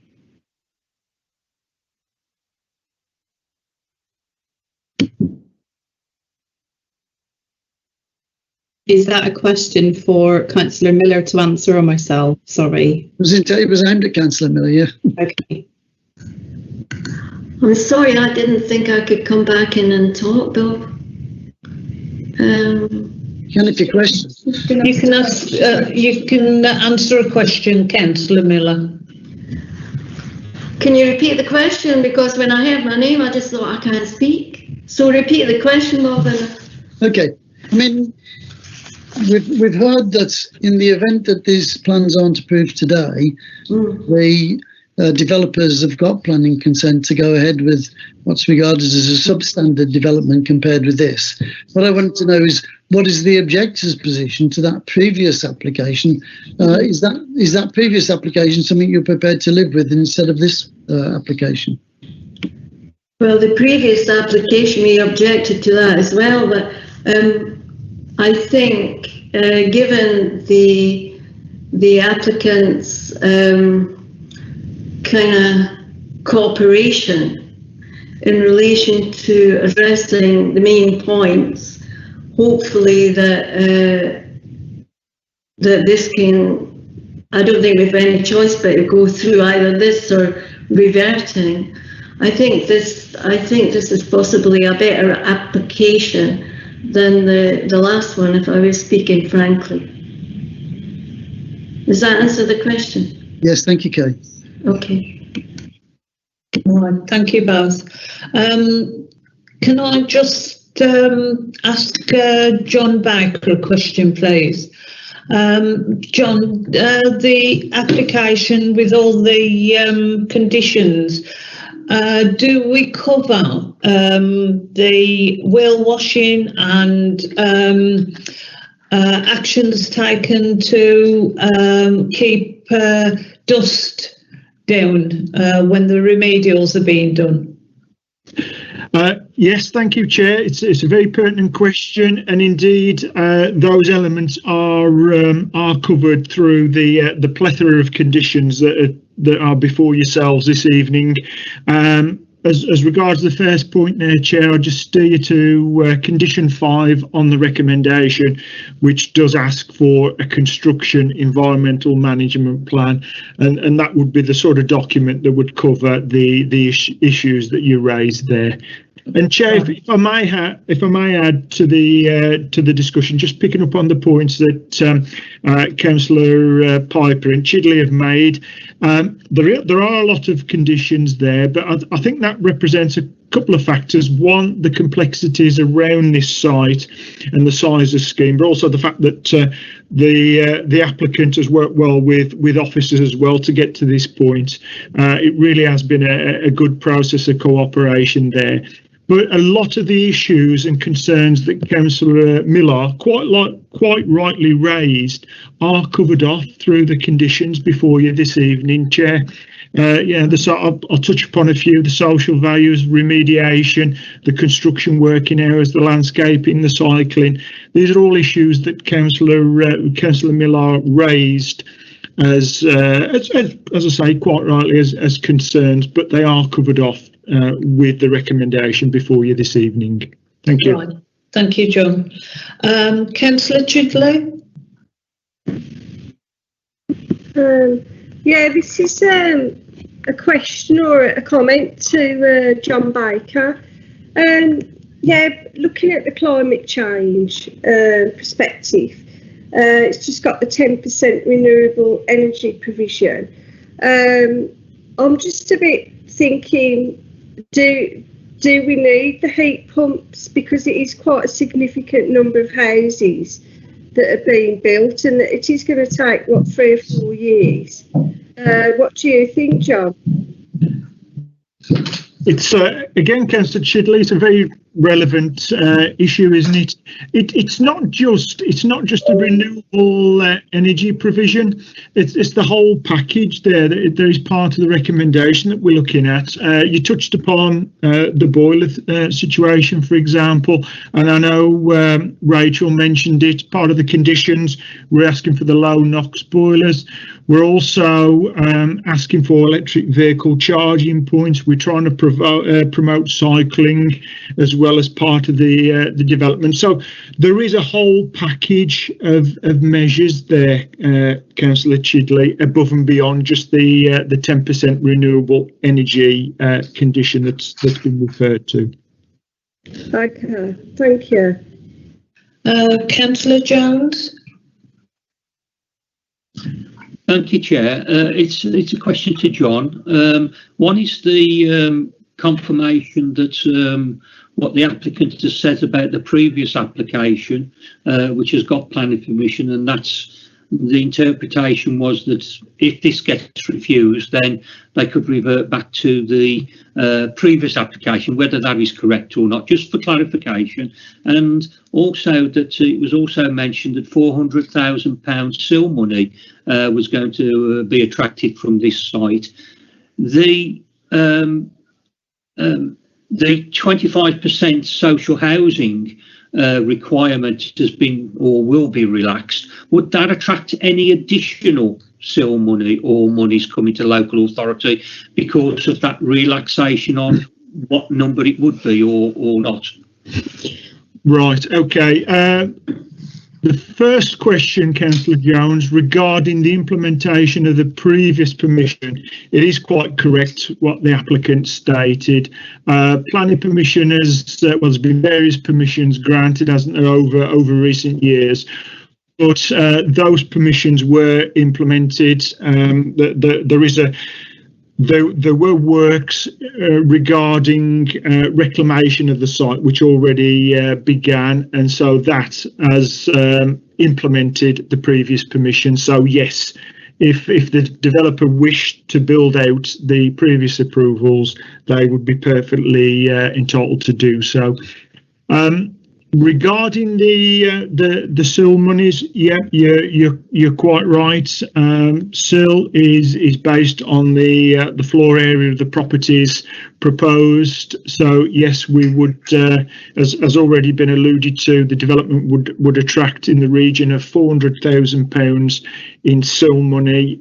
Is that a question for Councillor Miller to answer, or myself? Sorry.
It was aimed at Councillor Miller, yeah.
Okay.
I'm sorry, I didn't think I could come back in and talk, Bill.
Can if your question.
You can ask. You can answer a question, Councillor Miller.
Can you repeat the question? Because when I heard my name, I just thought I can't speak. So repeat the question, Robin.
Okay. I mean, we've heard that in the event that these plans aren't approved today, the developers have got planning consent to go ahead with what's regarded as a substandard development compared with this. What I want to know is, what is the objector's position to that previous application? Is that previous application something you're prepared to live with instead of this application?
Well, the previous application, we objected to that as well, but I think given the applicant's kind of cooperation in relation to addressing the main points, hopefully that this can, I don't think we've any choice but to go through either this or reverting. I think this is possibly a better application than the last one, if I was speaking frankly. Does that answer the question?
Yes, thank you, Kay.
Okay.
All right, thank you both. Can I just ask John Baker a question, please? John, the application with all the conditions, do we cover the whale washing and actions taken to keep dust down when the remedials are being done?
Yes, thank you, Chair. It's a very pertinent question, and indeed those elements are covered through the plethora of conditions that are before yourselves this evening. As regards the first point there, Chair, I'll just steer you to condition 5 on the recommendation, which does ask for a construction environmental management plan, and that would be the sort of document that would cover the issues that you raised there. And Chair, if I may add to the discussion, just picking up on the points that Councillor Piper and Chidley have made, there are a lot of conditions there, but I think that represents a couple of factors. One, the complexities around this site and the size of scheme, but also the fact that the applicant has worked well with officers as well to get to this point. It really has been a good process of cooperation there. But a lot of the issues and concerns that Councillor Miller quite rightly raised are covered off through the conditions before you this evening, Chair. I'll touch upon a few: the social values, remediation, the construction working hours, the landscaping, the cycling. These are all issues that Councillor Miller raised as I say, quite rightly as concerns, but they are covered off with the recommendation before you this evening. Thank you.
Right. Thank you, John. Councillor Chidley?
Yeah, this is a question or a comment to John Baker. Yeah, looking at the climate change perspective, it's just got the 10% renewable energy provision. I'm just a bit thinking, do we need the heat pumps, because it is quite a significant number of houses that are being built, and it is going to take 3 or 4 years. What do you think, John?
It's again, Councillor Chidley, it's a very relevant issue, isn't it? It's not just a renewable energy provision. It's the whole package there. There is part of the recommendation that we're looking at. You touched upon the boiler situation, for example, and I know Rachel mentioned it. Part of the conditions, we're asking for the low NOx boilers. We're also asking for electric vehicle charging points. We're trying to promote cycling as well as part of the development. So there is a whole package of measures there, Councillor Chidley, above and beyond just the 10% renewable energy condition that's been referred to.
Okay, thank you.
Councillor Jones?
Thank you, Chair. It's a question to John. One is the confirmation that what the applicant has said about the previous application, which has got planning permission, and that's the interpretation was that if this gets refused, then they could revert back to the previous application, whether that is correct or not, just for clarification. And also that it was also mentioned that £400,000 SIL money was going to be attracted from this site. The 25% social housing requirement has been or will be relaxed. Would that attract any additional SIL money or monies coming to local authority because of that relaxation on what number it would be or not?
Right, okay. The first question, Councillor Jones, regarding the implementation of the previous permission, it is quite correct what the applicant stated. Planning permission there's been various permissions granted, hasn't there, over recent years. But those permissions were implemented. There were works regarding reclamation of the site which already began, and so that implemented the previous permission. So yes, if the developer wished to build out the previous approvals, they would be perfectly entitled to do so. Regarding the SIL monies, yeah, you're quite right. SIL is based on the floor area of the properties proposed. So yes, we would, as already been alluded to, the development would attract in the region of £400,000 in SIL money.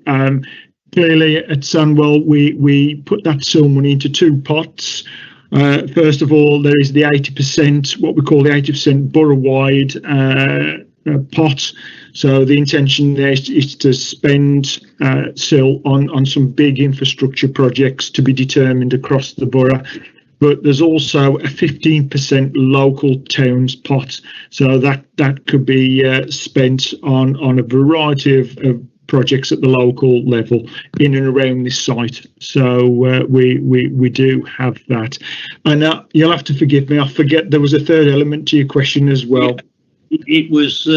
Clearly at Sandwell, we put that SIL money into two pots. First of all, there is the 80%, what we call the 80% borough-wide pot. So the intention there is to spend SIL on some big infrastructure projects to be determined across the borough. But there's also a 15% local towns pot. So that could be spent on a variety of projects at the local level in and around this site. So we do have that. And you'll have to forgive me, I forget there was a third element to your question as well.
It was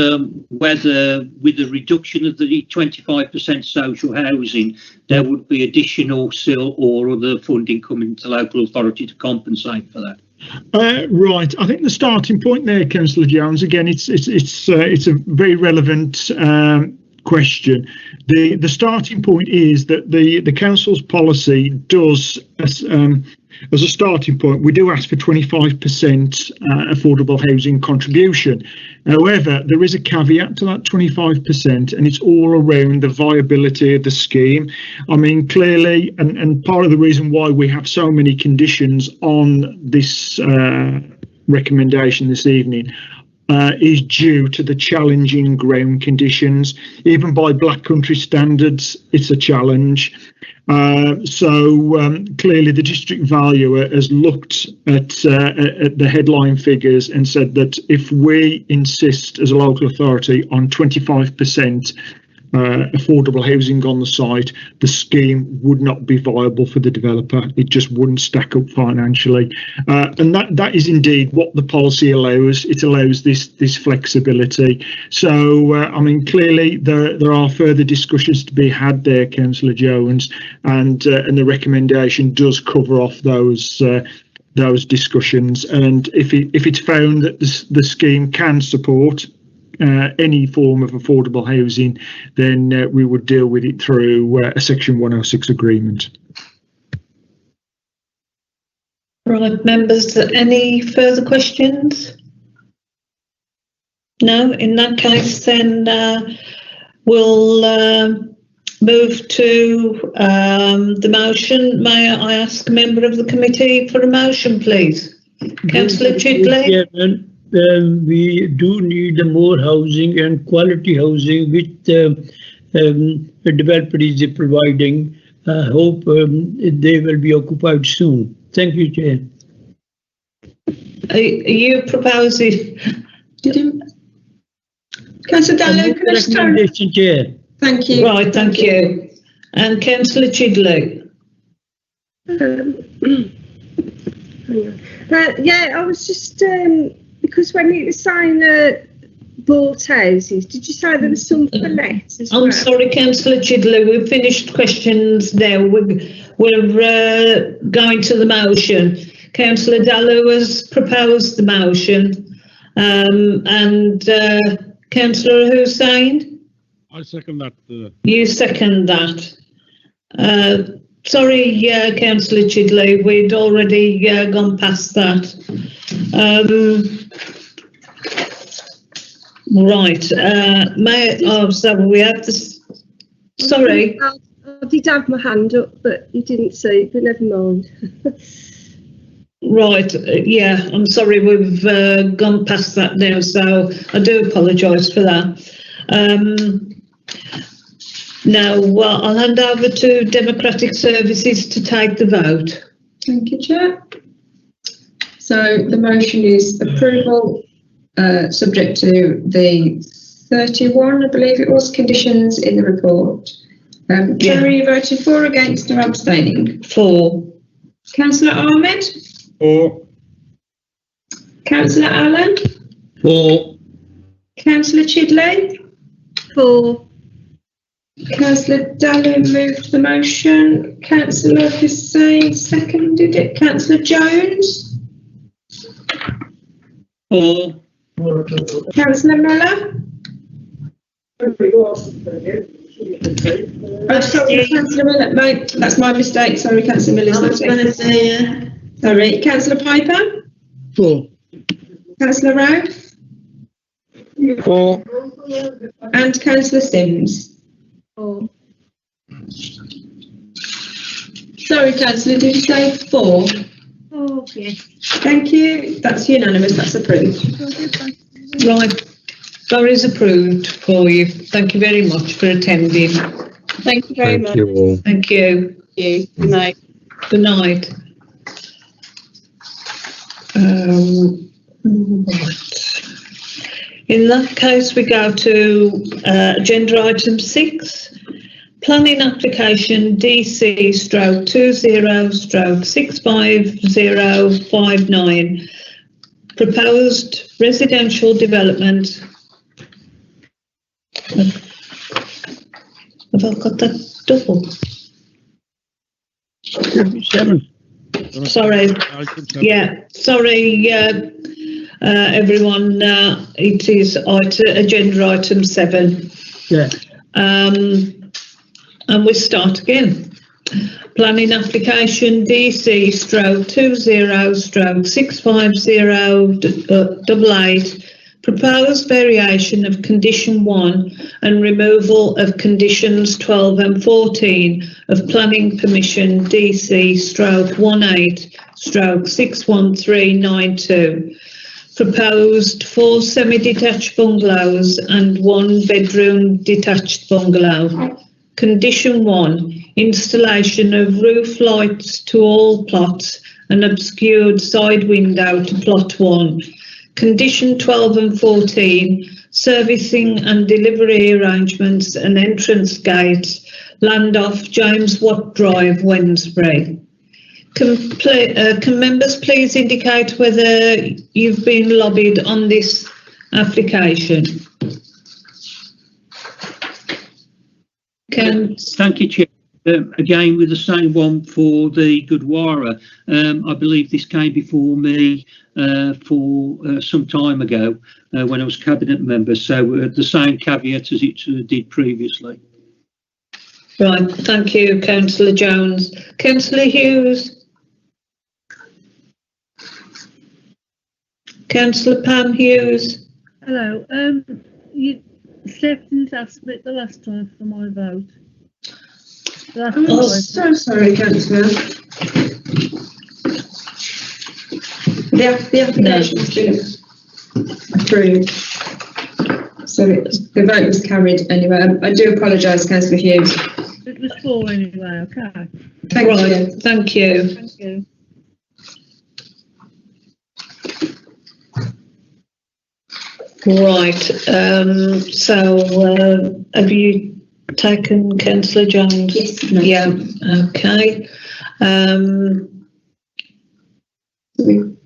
whether with the reduction of the 25% social housing, there would be additional SIL or other funding coming to local authority to compensate for that.
Right, I think the starting point there, Councillor Jones, again, it's a very relevant question. The starting point is that the council's policy does, as a starting point, we do ask for 25% affordable housing contribution. However, there is a caveat to that 25%, and it's all around the viability of the scheme. I mean, clearly, and part of the reason why we have so many conditions on this recommendation this evening is due to the challenging ground conditions. Even by Black Country standards, it's a challenge. So clearly the district valuer has looked at the headline figures and said that if we insist as a local authority on 25% affordable housing on the site, the scheme would not be viable for the developer. It just wouldn't stack up financially, and that is indeed what the policy allows. It allows this flexibility. So I mean, clearly there are further discussions to be had there, Councillor Jones, and the recommendation does cover off those discussions. And if it's found that the scheme can support any form of affordable housing, then we would deal with it through a Section 106 agreement.
Right, members, any further questions? No, in that case, then we'll move to the motion. May I ask a member of the committee for a motion, please? Councillor Chidley?
We do need more housing and quality housing, which the developer is providing. I hope they will be occupied soon. Thank you, Chair.
Are you proposing?
Councillor Dallow, can I start?
Chair.
Thank you.
Right, thank you. And Councillor Chidley?
Yeah, I was just because when you were saying bought houses, did you say there was some for let as well?
I'm sorry, Councillor Chidley, we've finished questions now. We're going to the motion. Councillor Dallow has proposed the motion, and Councillor Hussain?
I second that.
You second that. Sorry, Councillor Chidley, we'd already gone past that. Right, so we have this. Sorry.
I did have my hand up, but you didn't see it, but never mind.
Right, yeah, I'm sorry, we've gone past that now, so I do apologise for that. Now, I'll hand over to Democratic Services to take the vote.
Thank you, Chair. So the motion is approval, subject to the 31, I believe it was, conditions in the report. Chair, are you voting for, against, or abstaining?
For.
Councillor Ahmed?
For.
Councillor Allen?
For.
Councillor Chidley?
For.
Councillor Daly moved the motion. Councillor Hussain seconded it. Councillor Jones?
For.
Councillor Miller? Oh, sorry, Councillor Miller. No, that's my mistake. Sorry, Councillor Miller's
I was
not
going
here.
to say, yeah.
Sorry. Councillor Piper?
For.
Councillor Rouse?
For.
And Councillor Sims?
For.
Sorry, Councillor, did you say 4?
Oh, yes.
Thank you. That's unanimous. That's approved.
Right. That is approved for you. Thank you very much for attending.
Thank you very much.
Thank you all.
Thank you.
Thank you. Good night.
Good night. Right. In that case, we go to agenda item 6, planning application DC/20/65059, proposed residential development. Have I got that double?
7.
Sorry. Yeah, sorry, everyone. It is agenda item 7.
Yeah.
And we start again. Planning application DC/20/65088, proposed variation of condition 1 and removal of conditions 12 and 14 of planning permission DC/18/61392. Proposed 4 semi-detached bungalows and 1 bedroom detached bungalow. Condition 1, installation of roof lights to all plots and obscured side window to plot 1. Condition 12 and 14, servicing and delivery arrangements and entrance gates, land off James Watt Drive, Wednesbury. Can members please indicate whether you've been lobbied on this application?
Thank you, Chair. Again, with the same one for the Gurdwara. I believe this came before me for some time ago when I was cabinet member. So the same caveat as it did previously.
Right, thank you, Councillor Jones. Councillor Hughes? Councillor Pam Hughes?
Hello. Steph didn't ask me the last time for my vote.
Oh, so sorry, Councillor. The application's been approved. So the vote was carried anyway. I do apologise, Councillor Hughes.
It was 4 anyway, okay.
Thank you.
Thank you.
Thank you.
Right, so have you taken Councillor Jones?
Yes. No.
Yeah, okay.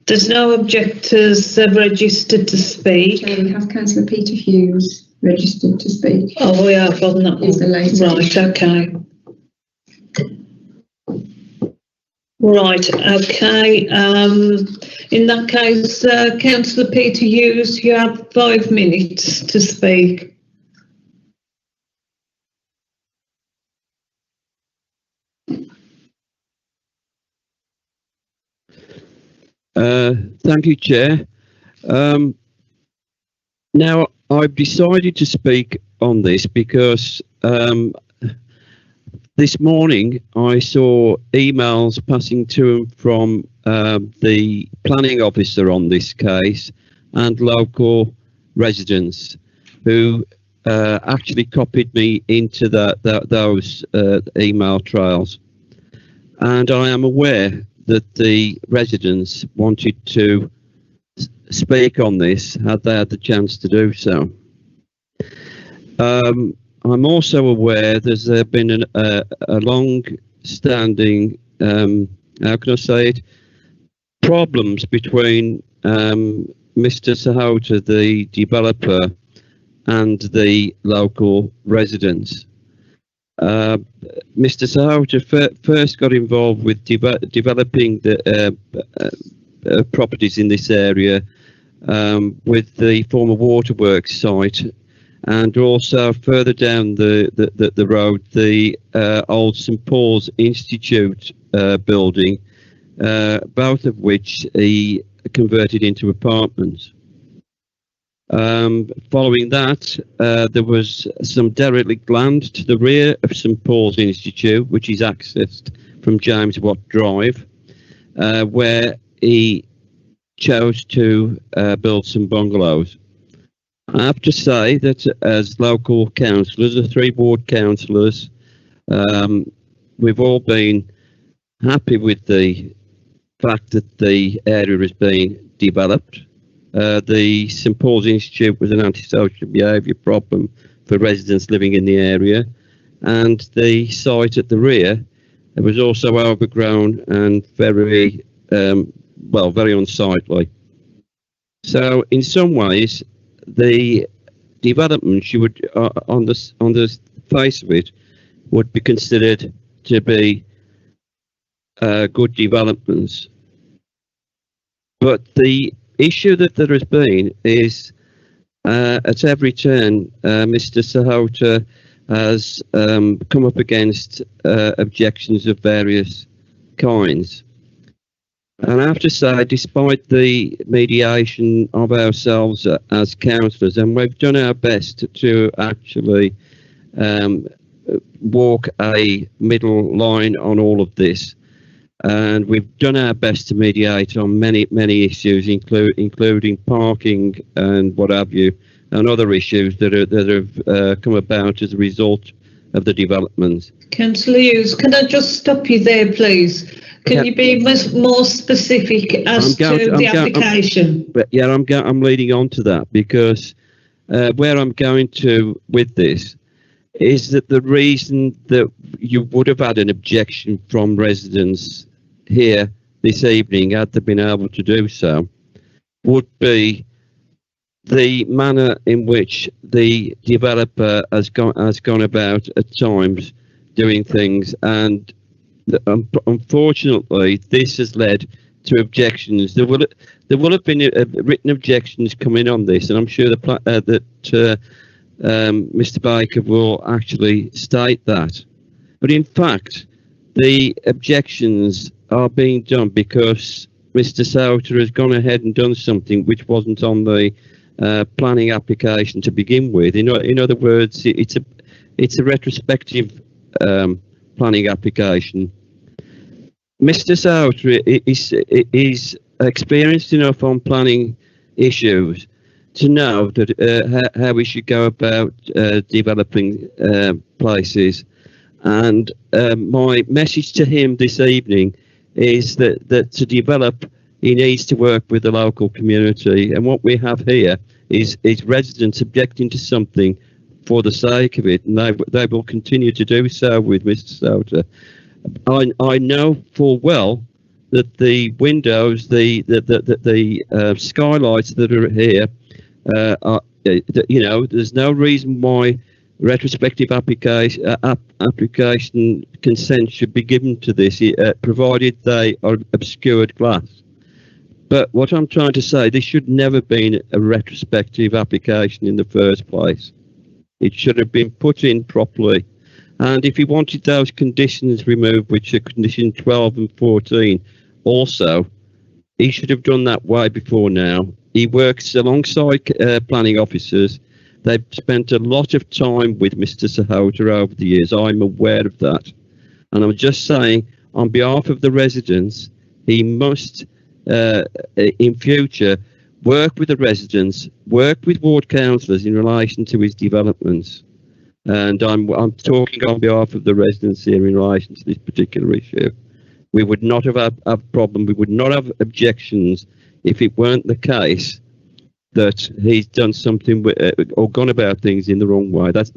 There's no objectors registered to speak.
Okay, we have Councillor Peter Hughes registered to speak.
Oh, we have on that
He's the latest.
Right, okay. Right, okay. In that case, Councillor Peter Hughes, you have 5 minutes to speak.
Thank you, Chair. Now, I've decided to speak on this because this morning I saw emails passing to and from the planning officer on this case and local residents who actually copied me into those email trails. And I am aware that the residents wanted to speak on this had they had the chance to do so. I'm also aware there's been a long-standing, how can I say it, problems between Mr. Sahota, the developer, and the local residents. Mr. Sahota first got involved with developing the properties in this area with the former waterworks site, and also further down the road, the old St Paul's Institute building, both of which he converted into apartments. Following that, there was some derelict land to the rear of St Paul's Institute, which is accessed from James Watt Drive, where he chose to build some bungalows. I have to say that as local councillors, the 3 ward councillors, we've all been happy with the fact that the area has been developed. The St Paul's Institute was an antisocial behaviour problem for residents living in the area, and the site at the rear was also overgrown and very unsightly. So in some ways, the developments you would on the face of it would be considered to be good developments, but the issue that there has been is at every turn Mr. Sahota has come up against objections of various kinds. And I have to say, despite the mediation of ourselves as councillors, and we've done our best to actually walk a middle line on all of this, and we've done our best to mediate on many issues, including parking and what have you, and other issues that have come about as a result of the developments.
Councillor Hughes, can I just stop you there, please? Can you be more specific as to the application?
I'm leading on to that, because where I'm going to with this is that the reason that you would have had an objection from residents here this evening, had they been able to do so, would be the manner in which the developer has gone about at times doing things, and unfortunately this has led to objections. There will have been written objections coming on this, and I'm sure that Mr. Baker will actually state that. But in fact, the objections are being done because Mr. Sahota has gone ahead and done something which wasn't on the planning application to begin with. In other words, it's a retrospective planning application. Mr. Sahota is experienced enough on planning issues to know that how we should go about developing places. And my message to him this evening is that to develop, he needs to work with the local community. And what we have here is residents objecting to something for the sake of it, and they will continue to do so with Mr. Sahota. I know full well that the windows, the skylights that are here, there's no reason why retrospective application consent should be given to this, provided they are obscured glass. But what I'm trying to say, this should never have been a retrospective application in the first place. It should have been put in properly. And if he wanted those conditions removed, which are condition 12 and 14, also, he should have done that way before now. He works alongside planning officers. They've spent a lot of time with Mr. Sahota over the years. I'm aware of that. And I'm just saying, on behalf of the residents, he must, in future, work with the residents, work with ward councillors in relation to his developments. And I'm talking on behalf of the residents here in relation to this particular issue. We would not have a problem. We would not have objections if it weren't the case that he's done something or gone about things in the wrong way. That's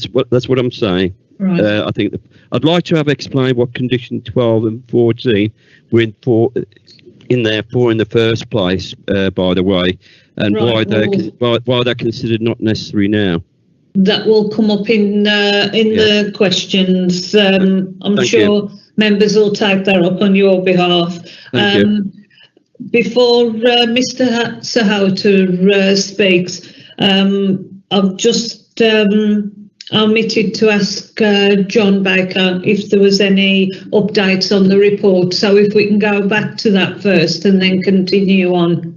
what I'm saying.
Right.
I think I'd like to have explained what condition 12 and 14 were in there for in the first place. By the way, and
Right,
why they're considered not necessary now.
That will come up in the questions. I'm
Thank
sure members will take that up on your behalf.
Thank you.
Before Mr. Sahauter speaks, I've just omitted to ask John Baker if there was any updates on the report. So if we can go back to that first and then continue on.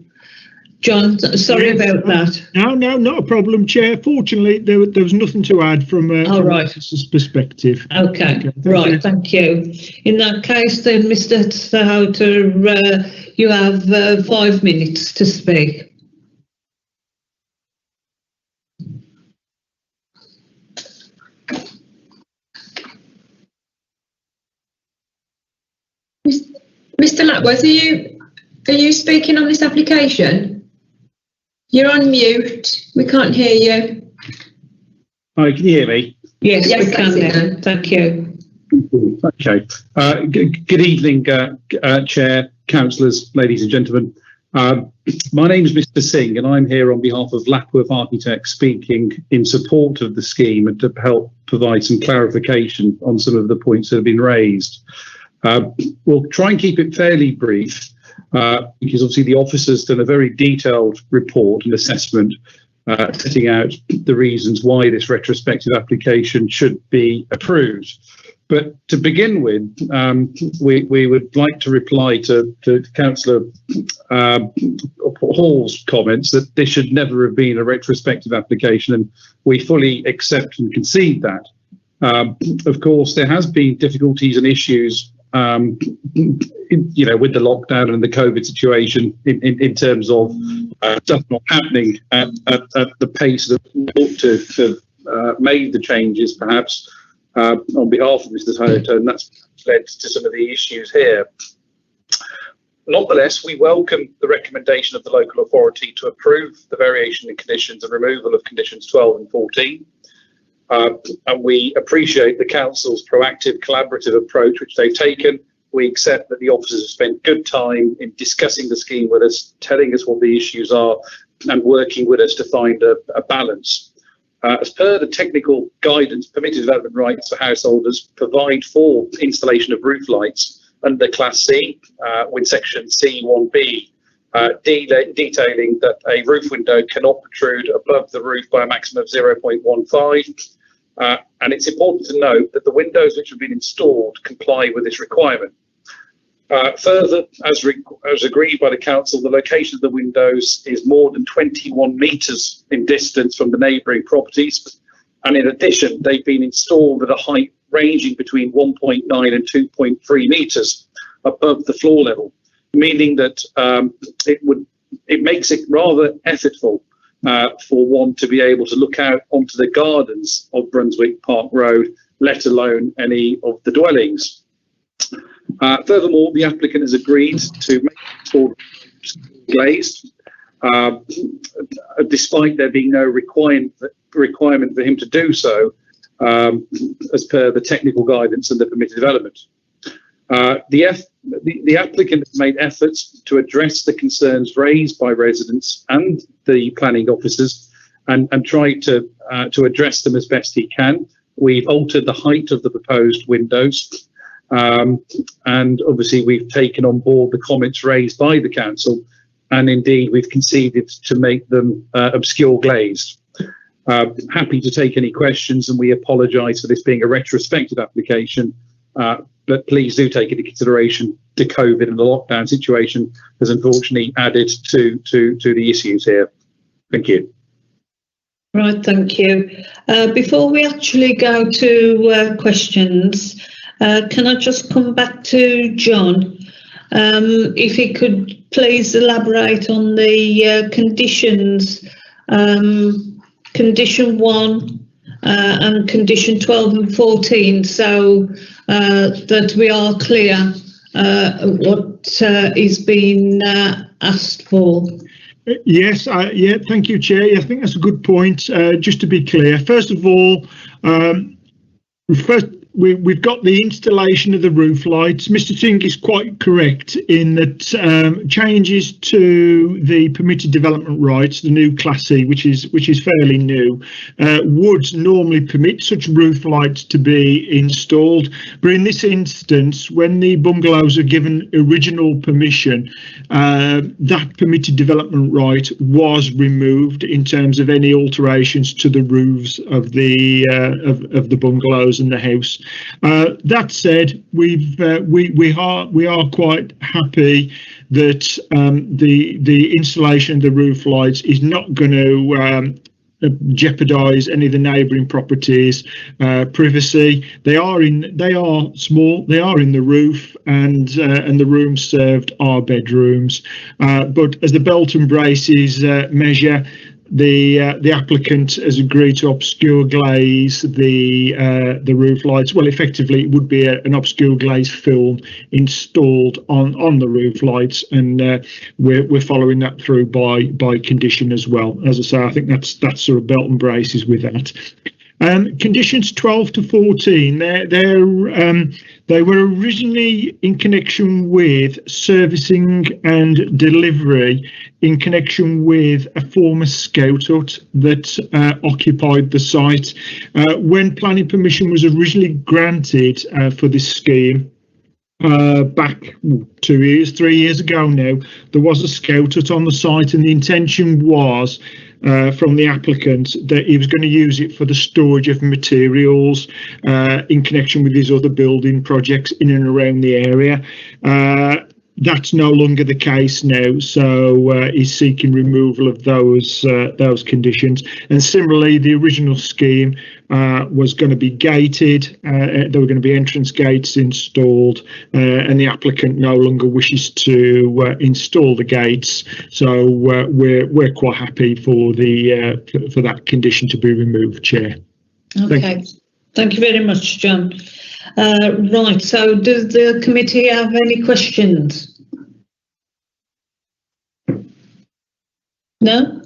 John, sorry about that.
No, not a problem, Chair. Fortunately, there was nothing to add from officer's perspective.
Okay, right, thank you. In that case, then, Mr. Sahauter, you have 5 minutes to speak.
Mr. Lapworth, are you speaking on this application? You're on mute. We can't hear you.
Hi, can you hear me?
Yes,
Yes,
we can
that's it
now. Thank you.
Okay. Good evening, Chair, councillors, ladies and gentlemen. My name is Mr. Singh, and I'm here on behalf of Lapworth Architects, speaking in support of the scheme and to help provide some clarification on some of the points that have been raised. We'll try and keep it fairly brief. Because obviously the officer's done a very detailed report and assessment setting out the reasons why this retrospective application should be approved. But to begin with, we would like to reply to Councillor Hall's comments that this should never have been a retrospective application, and we fully accept and concede that. Of course, there has been difficulties and issues with the lockdown and the COVID situation in terms of stuff not happening at the pace that we ought to have made the changes, perhaps on behalf of Mr. Toyota, and that's led to some of the issues here. Nonetheless, we welcome the recommendation of the local authority to approve the variation in conditions and removal of conditions 12 and 14. And we appreciate the council's proactive, collaborative approach which they've taken. We accept that the officers have spent good time in discussing the scheme with us, telling us what the issues are, and working with us to find a balance. As per the technical guidance, permitted development rights for householders provide for installation of roof lights under Class C, with Section C1B, detailing that a roof window cannot protrude above the roof by a maximum of 0.15. And it's important to note that the windows which have been installed comply with this requirement. Further, as agreed by the council, the location of the windows is more than 21 metres in distance from the neighbouring properties. And in addition, they've been installed at a height ranging between 1.9 and 2.3 metres above the floor level, meaning that it makes it rather effortful for one to be able to look out onto the gardens of Brunswick Park Road, let alone any of the dwellings. Furthermore, the applicant has agreed to make it glazed, despite there being no requirement for him to do so, as per the technical guidance and the permitted development. The applicant has made efforts to address the concerns raised by residents and the planning officers, and tried to address them as best he can. We've altered the height of the proposed windows, and obviously we've taken on board the comments raised by the council, and indeed we've conceded to make them obscure glazed. Happy to take any questions, and we apologise for this being a retrospective application. But please do take into consideration the COVID and the lockdown situation has unfortunately added to the issues here. Thank you.
Right, thank you. Before we actually go to questions, can I just come back to John? If he could please elaborate on the conditions, condition 1 and condition 12 and 14, so that we are clear what is being asked for.
Yes, thank you, Chair. I think that's a good point. Just to be clear, first of all, we've got the installation of the roof lights. Mr. Ting is quite correct in that changes to the permitted development rights, the new Class C, which is fairly new, would normally permit such roof lights to be installed. But in this instance, when the bungalows are given original permission, that permitted development right was removed in terms of any alterations to the roofs of the bungalows and the house. That said, we are quite happy that the installation of the roof lights is not going to jeopardise any of the neighbouring properties' privacy. They are small. They are in the roof, and the rooms served are bedrooms. But as the belt and braces measure, the applicant has agreed to obscure glaze the roof lights. Well, effectively, it would be an obscure glaze film installed on the roof lights, and we're following that through by condition as well. As I say, I think that's sort of belt and braces with that. Conditions 12 to 14, they were originally in connection with servicing and delivery in connection with a former scout hut that occupied the site. When planning permission was originally granted for this scheme, back 3 years ago now, there was a scout hut on the site, and the intention was from the applicant that he was going to use it for the storage of materials in connection with his other building projects in and around the area. That's no longer the case now, so he's seeking removal of those conditions. And similarly, the original scheme was going to be gated. There were going to be entrance gates installed, and the applicant no longer wishes to install the gates. So we're quite happy for that condition to be removed, Chair.
Okay, thank you very much, John. Right, so does the committee have any questions? No?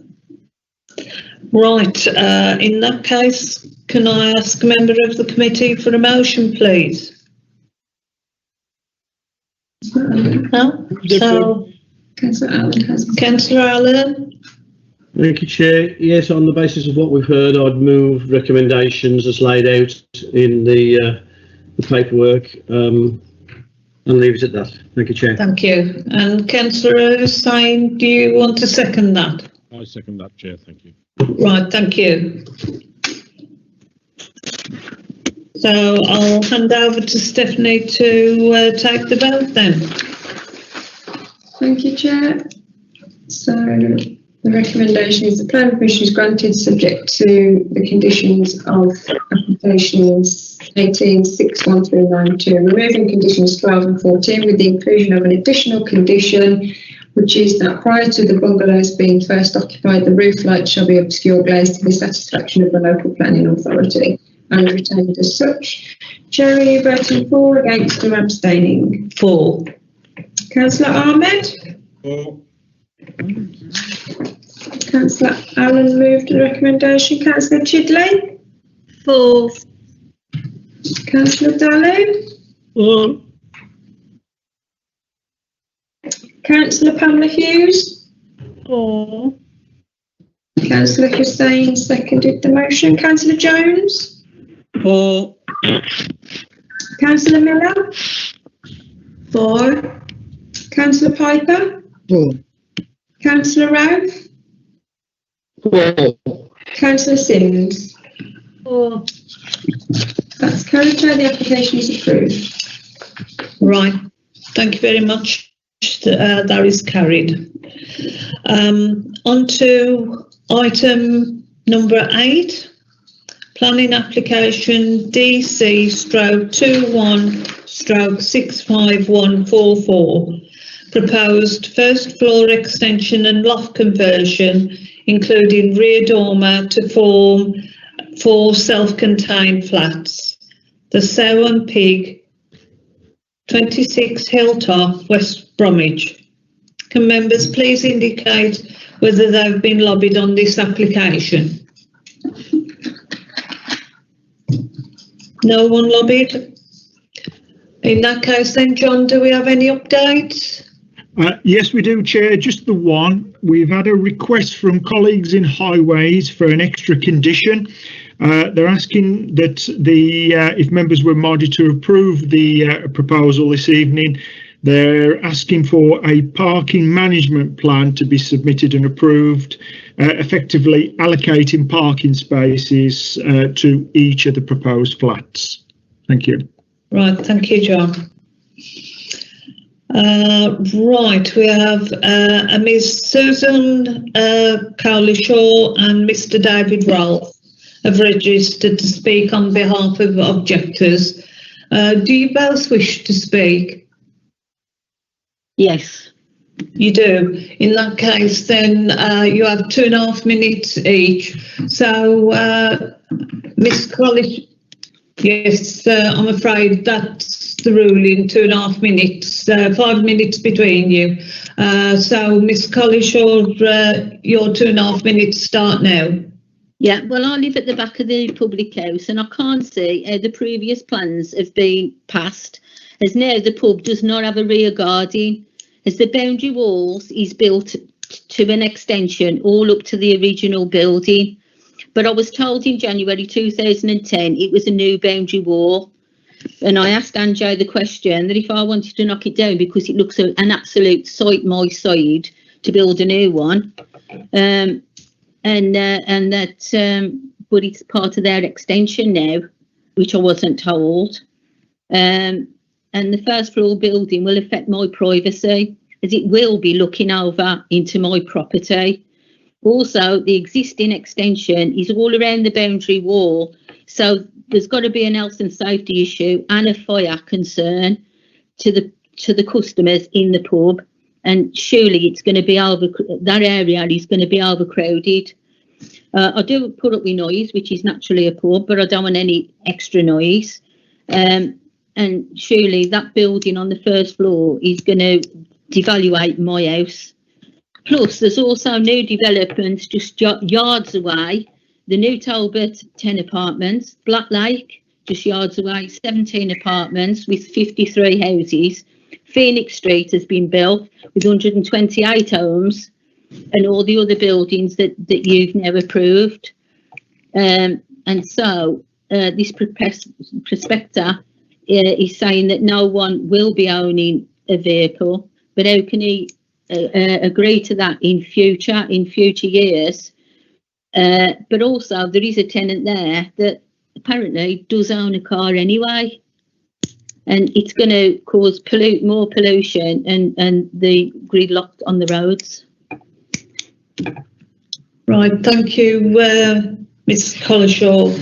Right, in that case, can I ask a member of the committee for a motion, please? No? So, Councillor Allen?
Thank you, Chair. Yes, on the basis of what we've heard, I'd move recommendations as laid out in the paperwork, and leave it at that. Thank you, Chair.
Thank you. And Councillor Hussain, do you want to second that?
I second that, Chair. Thank you.
Right, thank you. So I'll hand over to Stephanie to take the vote then.
Thank you, Chair. So the recommendation is the planning permission is granted subject to the conditions of applications 18, 6, 1 through 9, 2, removing conditions 12 and 14 with the inclusion of an additional condition, which is that prior to the bungalows being first occupied, the roof light shall be obscure glazed to the satisfaction of the local planning authority and retained as such. Chair, are you voting for, against or abstaining?
For.
Councillor Ahmed?
For.
Councillor Allen moved the recommendation. Councillor Chidley?
For.
Councillor Dalu?
For.
Councillor Pamela Hughes?
For.
Councillor Hussain seconded the motion. Councillor Jones?
For.
Councillor Miller? For. Councillor Piper?
For.
Councillor Ralph?
For.
Councillor Sims?
For.
That's carried. The application is approved.
Right, thank you very much. That is carried. On to item number 8, planning application DC/21/65144, proposed first floor extension and loft conversion, including rear dormer to form 4 self-contained flats. The Sow and Pig, 26 Hilltop, West Bromwich. Can members please indicate whether they've been lobbied on this application? No one lobbied? In that case then, John, do we have any updates?
Yes, we do, Chair. Just the one. We've had a request from colleagues in Highways for an extra condition. They're asking that if members were minded to approve the proposal this evening, they're asking for a parking management plan to be submitted and approved, effectively allocating parking spaces to each of the proposed flats. Thank you.
Right, thank you, John. Right, we have a Ms. Susan Cowley-Shaw and Mr. David Ralph have registered to speak on behalf of objectors. Do you both wish to speak?
Yes.
You do. In that case, then you have 2.5 minutes each. So, Ms. College, yes, I'm afraid that's the ruling. 2.5 minutes, 5 minutes between you. So, Ms. College, your 2.5 minutes start now.
Yeah, well, I live at the back of the public house and I can't see how the previous plans have been passed, as now the pub does not have a rear garden, as the boundary walls is built to an extension all up to the original building. But I was told in January 2010 it was a new boundary wall. And I asked Anjo the question that if I wanted to knock it down because it looks an absolute site my side to build a new one, but it's part of their extension now, which I wasn't told. And the first floor building will affect my privacy, as it will be looking over into my property. Also, the existing extension is all around the boundary wall, so there's got to be an health and safety issue and a fire concern to the customers in the pub. And surely it's going to be that area is going to be overcrowded. I do put up with noise, which is naturally a pub, but I don't want any extra noise. And surely that building on the first floor is going to devaluate my house. Plus, there's also new developments just yards away. The new Talbot 10 apartments, Black Lake, just yards away, 17 apartments with 53 houses. Phoenix Street has been built with 128 homes and all the other buildings that you've now approved. And so this prospector is saying that no one will be owning a vehicle, but how can he agree to that in future years? But also there is a tenant there that apparently does own a car anyway. And it's going to cause more pollution and the gridlock on the roads.
Right, thank you, Ms. Collishaw.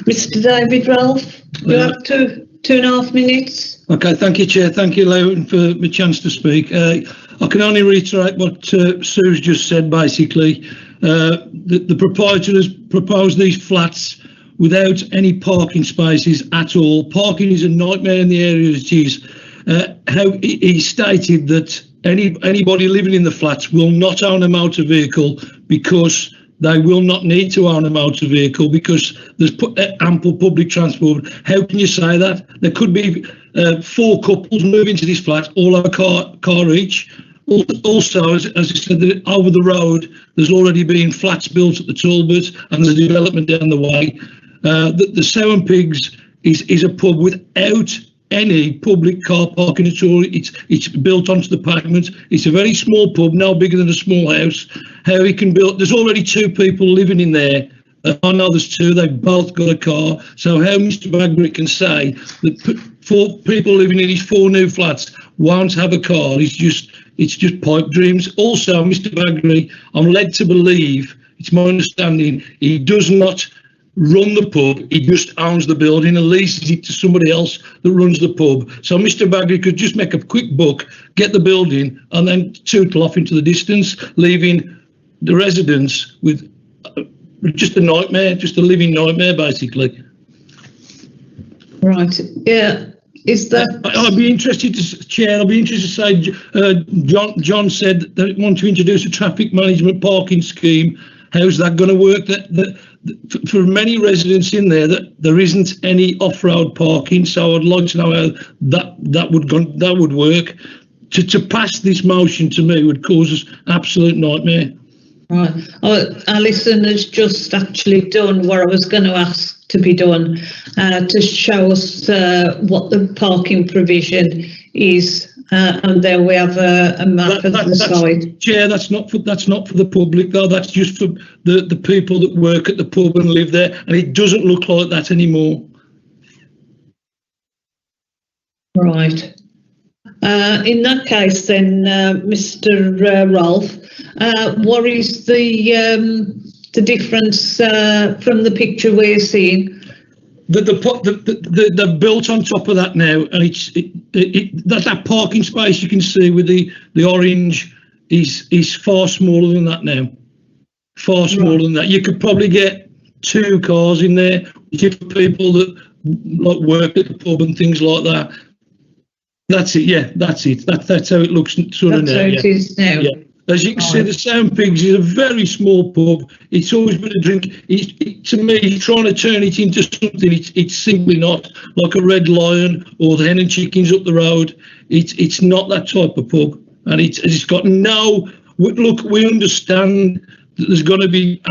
Mr. David Ralph, you have 2.5 minutes.
Okay, thank you, Chair. Thank you, Lauren, for the chance to speak. I can only reiterate what Sue's just said, basically. The proprietor has proposed these flats without any parking spaces at all. Parking is a nightmare in the area it is. How he stated that anybody living in the flats will not own a motor vehicle because they will not need to own a motor vehicle because there's ample public transport. How can you say that? There could be 4 couples moving to this flat, all have a car each. Also, as I said, over the road, there's already been flats built at the Talbot and there's development down the way. The Sow and Pigs is a pub without any public car parking at all. It's built onto the pavement. It's a very small pub, no bigger than a small house. How he can build? There's already 2 people living in there. I know there's 2. They've both got a car. So how Mr. Baggery can say that 4 people living in his 4 new flats won't have a car? It's just pipe dreams. Also, Mr. Baggery, I'm led to believe, it's my understanding, he does not run the pub, he just owns the building and leases it to somebody else that runs the pub. So Mr. Baggery could just make a quick buck, get the building and then tootle off into the distance, leaving the residents with just a nightmare, just a living nightmare basically.
Right, yeah. Is that?
I'd be interested to, Chair, I'd be interested to say, John said that he wanted to introduce a traffic management parking scheme. how's that going to work? For many residents in there, that there isn't any off-road parking, so I'd like to know how that would work. To pass this motion to me would cause us absolute nightmare.
Right. Alison has just actually done what I was going to ask to be done, to show us what the parking provision is, and then we have a map of the site.
Chair, that's not for the public though. That's just for the people that work at the pub and live there, and it doesn't look like that anymore.
Right. In that case, then, Mr. Rolfe, what is the difference from the picture we're seeing?
They're built on top of that now, and that parking space you can see with the orange is far smaller than that now. Far smaller than that. You could probably get 2 cars in there for people that like work at the pub and things like that. That's it. Yeah, that's it. That's how it looks sort of now.
That's how it is now.
Yeah. As you can see, the Sound Pigs is a very small pub. It's always been a drink. To me, trying to turn it into something, it's simply not. Like a Red Lion or the Hen and Chickens up the road. It's not that type of pub. And it's got no... Look, we understand that there's going to be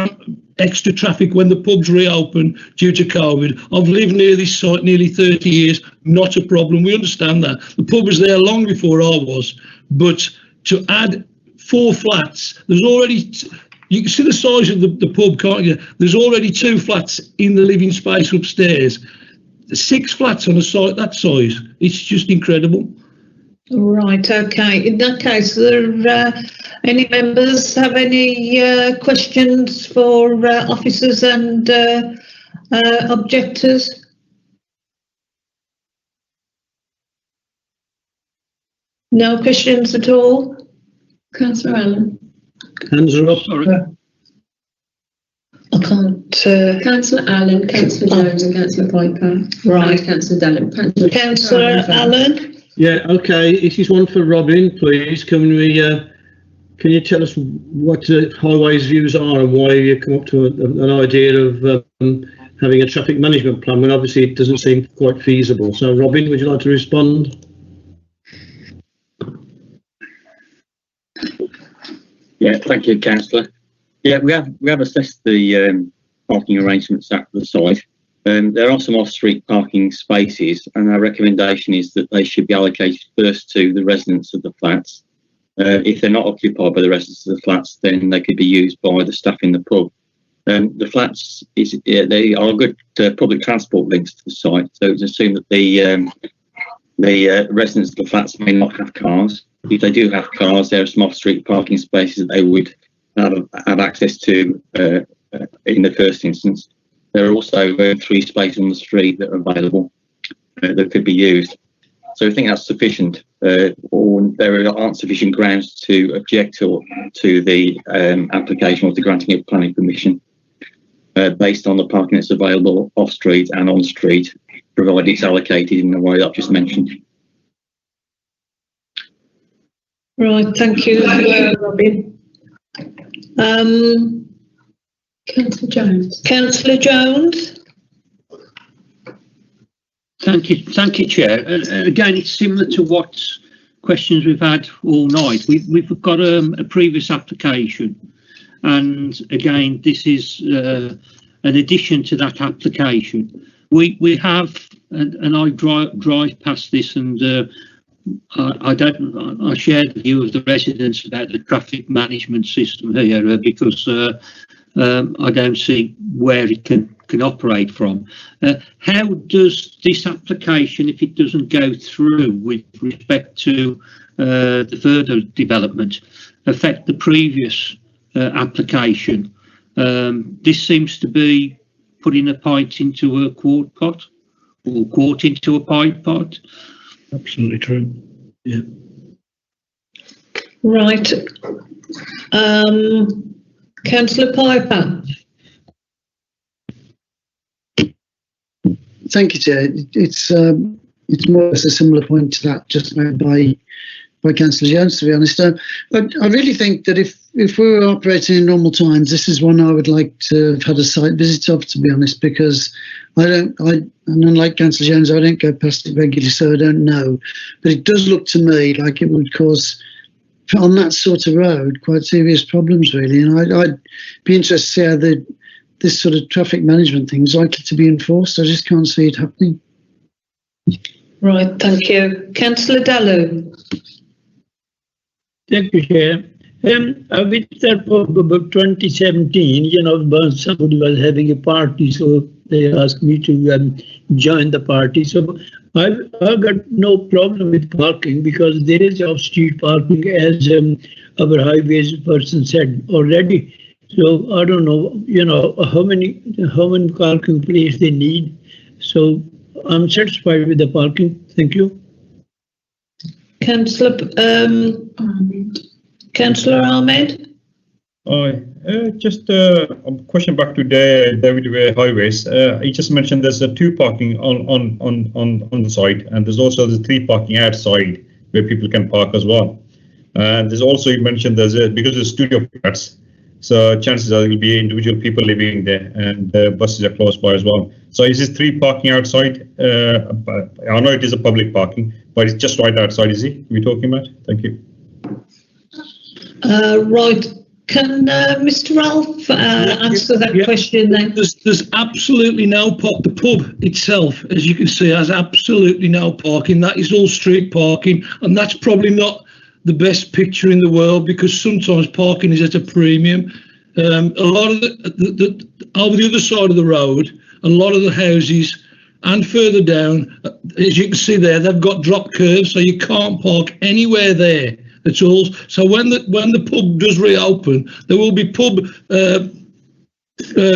extra traffic when the pubs reopen due to COVID. I've lived near this site nearly 30 years. Not a problem. We understand that. The pub was there long before I was. But to add 4 flats, there's already, you can see the size of the pub, can't you? There's already 2 flats in the living space upstairs. 6 flats on a site that size. It's just incredible.
Right, okay. In that case, any members have any questions for officers and objectors? No questions at all?
Councillor Allen.
Hands are up.
Sorry.
I can't.
Councillor Allen, Councillor Jones and Councillor Piper.
Right.
And Councillor Dallin.
Councillor Allen?
Yeah, okay. This is one for Robin, please. Can you tell us what the Highways views are and why you come up to an idea of having a traffic management plan when obviously it doesn't seem quite feasible? So, Robin, would you like to respond?
Yeah, thank you, Councillor. Yeah, we have assessed the parking arrangements at the site. There are some off-street parking spaces, and our recommendation is that they should be allocated first to the residents of the flats. If they're not occupied by the residents of the flats, then they could be used by the staff in the pub. The flats, they are good public transport links to the site, so it's assumed that the residents of the flats may not have cars. If they do have cars, there are some off-street parking spaces that they would have access to in the first instance. There are also 3 spaces on the street that are available that could be used. So I think that's sufficient, or there aren't sufficient grounds to object to the application or to granting of planning permission based on the parking that's available off-street and on-street, provided it's allocated in the way that I've just mentioned.
Right, thank you, Robin.
Councillor Jones.
Councillor Jones.
Thank you, Chair. Again, it's similar to what questions we've had all night. We've got a previous application, and again, this is an addition to that application. We have, and I drive past this, and I share the view of the residents about the traffic management system here because I don't see where it can operate from. How does this application, if it doesn't go through with respect to the further development, affect the previous application? This seems to be putting a pint into a quart pot, or quart into a pint pot.
Absolutely true. Yeah.
Right. Councillor Piper.
Thank you, Chair. It's more or less a similar point to that just made by Councillor Jones, to be honest. But I really think that if if we were operating in normal times, this is one I would like to have had a site visit of, to be honest, because and unlike Councillor Jones, I don't go past it regularly, so I don't know. But it does look to me like it would cause, on that sort of road, quite serious problems, really. And I'd be interested to see how this sort of traffic management thing is likely to be enforced. I just can't see it happening.
Right, thank you. Councillor Dallow.
Thank you, Chair. I visited that pub about 2017, somebody was having a party, so they asked me to join the party. So I've got no problem with parking because there is off-street parking, as our highways person said already. So I don't know, how many parking places they need. So I'm satisfied with the parking. Thank you.
Councillor Ahmed.
Hi, just a question back to David Way Highways. He just mentioned there's a 2 parking on the site, and there's also the 3 parking outside where people can park as well. And there's also, you mentioned because there's studio flats, so chances are there will be individual people living there, and buses are close by as well. So is this 3 parking outside? I know it is a public parking, but it's just right outside, is it? We're talking about? Thank you.
Right, can Mr. Ralph answer that question then?
There's absolutely no the pub itself, as you can see, has absolutely no parking. That is all street parking, and that's probably not the best picture in the world because sometimes parking is at a premium. A lot of over the other side of the road, a lot of the houses and further down, as you can see there, they've got drop curves, so you can't park anywhere there. That's all. So when the pub does reopen, there will be pub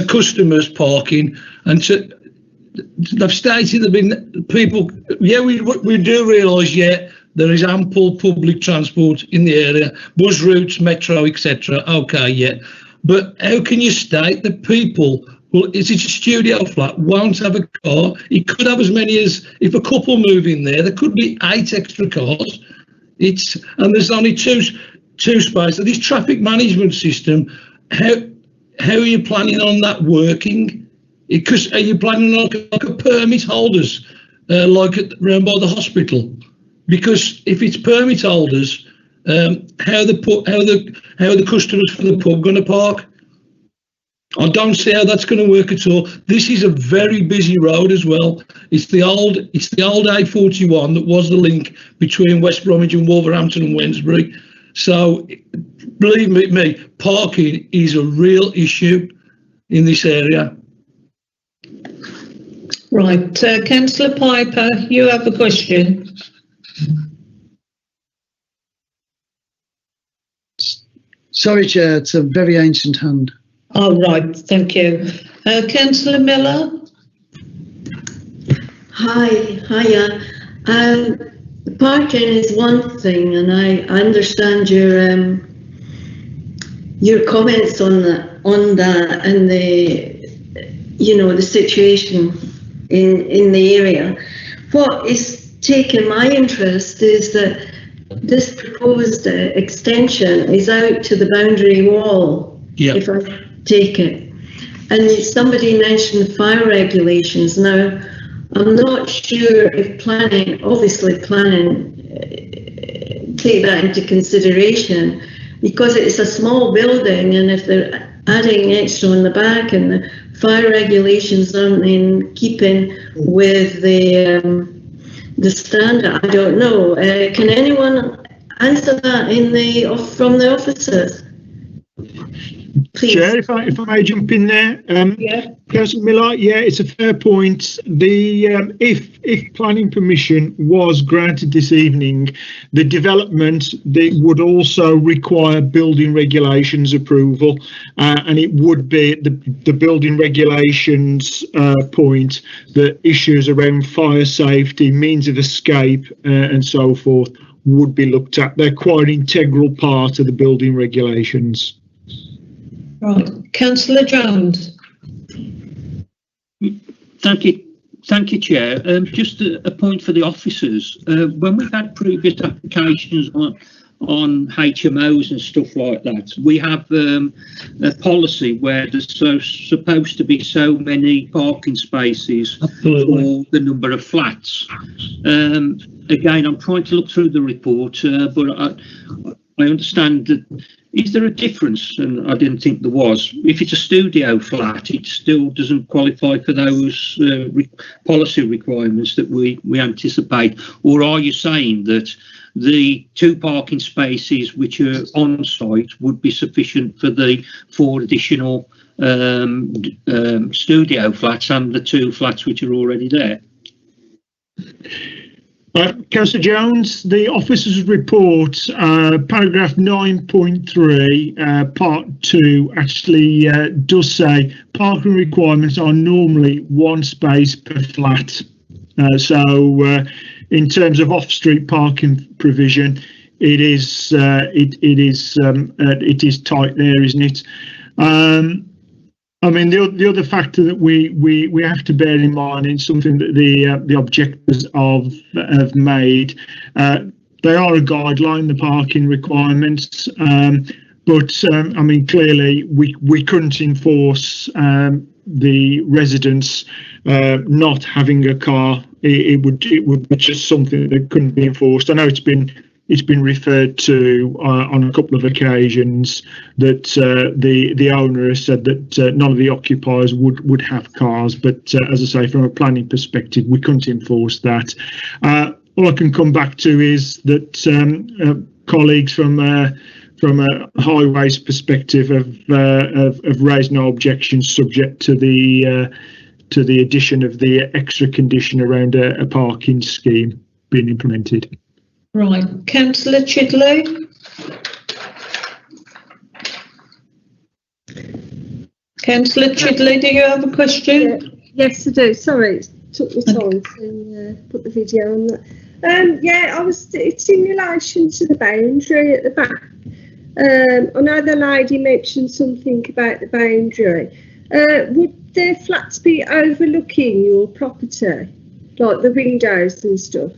customers parking, and they've stated there've been people. Yeah, we do realise. Yeah, there is ample public transport in the area, bus routes, metro, etc. Okay, yeah, but how can you state that people? Well, is it a studio flat? Won't have a car. It could have as many as if a couple move in there. There could be 8 extra cars. And there's only two spaces. This traffic management system, how are you planning on that working? Because are you planning on like a permit holders, like around by the hospital? Because if it's permit holders, how are the customers for the pub going to park? I don't see how that's going to work at all. This is a very busy road as well. It's the old A41 that was the link between West Bromwich and Wolverhampton and Wednesbury. So believe me, parking is a real issue in this area.
Right, Councillor Piper, you have a question.
Sorry, Chair, it's a very ancient hand.
All right, thank you. Councillor Miller.
Hiya. Parking is one thing, and I understand your comments on that and the situation in the area. What is taking my interest is that this proposed extension is out to the boundary wall. Yeah. If I take it, and somebody mentioned fire regulations. Now, I'm not sure if planning take that into consideration, because it's a small building, and if they're adding extra on the back and the fire regulations aren't in keeping with the standard, I don't know. Can anyone answer that from the officers? Please.
Chair, if I may jump in there, Councillor Miller, yeah, it's a fair point. The if planning permission was granted this evening, the development would also require building regulations approval, and it would be the building regulations point that issues around fire safety, means of escape, and so forth would be looked at. They're quite an integral part of the building regulations.
Right, Councillor Jones.
Thank you, Chair. Just a point for the officers. When we've had previous applications on HMOs and stuff like that. We have a policy where there's supposed to be so many parking spaces for the number of flats. Again, I'm trying to look through the report, but I understand that. Is there a difference? And I didn't think there was. If it's a studio flat, it still doesn't qualify for those policy requirements that we anticipate. Or are you saying that the 2 parking spaces which are on site would be sufficient for the 4 additional studio flats and the 2 flats which are already there?
Councillor Jones, the officer's report, paragraph 9.3, part 2, actually does say parking requirements are normally 1 space per flat. In terms of off-street parking provision, it is tight there, isn't it? I mean, the other factor that we have to bear in mind is something that the objectors have made. They are a guideline, the parking requirements, but I mean, clearly we couldn't enforce the residents not having a car. It would be just something that couldn't be enforced. I know it's been referred to on a couple of occasions that the owner has said that none of the occupiers would have cars, but as I say, from a planning perspective, we couldn't enforce that. All I can come back to is that colleagues from a highways perspective have raised no objections subject to the addition of the extra condition around a parking scheme being implemented.
Right, Councillor Chidley. Councillor Chidley, do you have a question?
Yes, I do. Sorry, it took me time to put the video on that. It's in relation to the boundary at the back. I know the lady mentioned something about the boundary. Would the flats be overlooking your property, like the windows and stuff?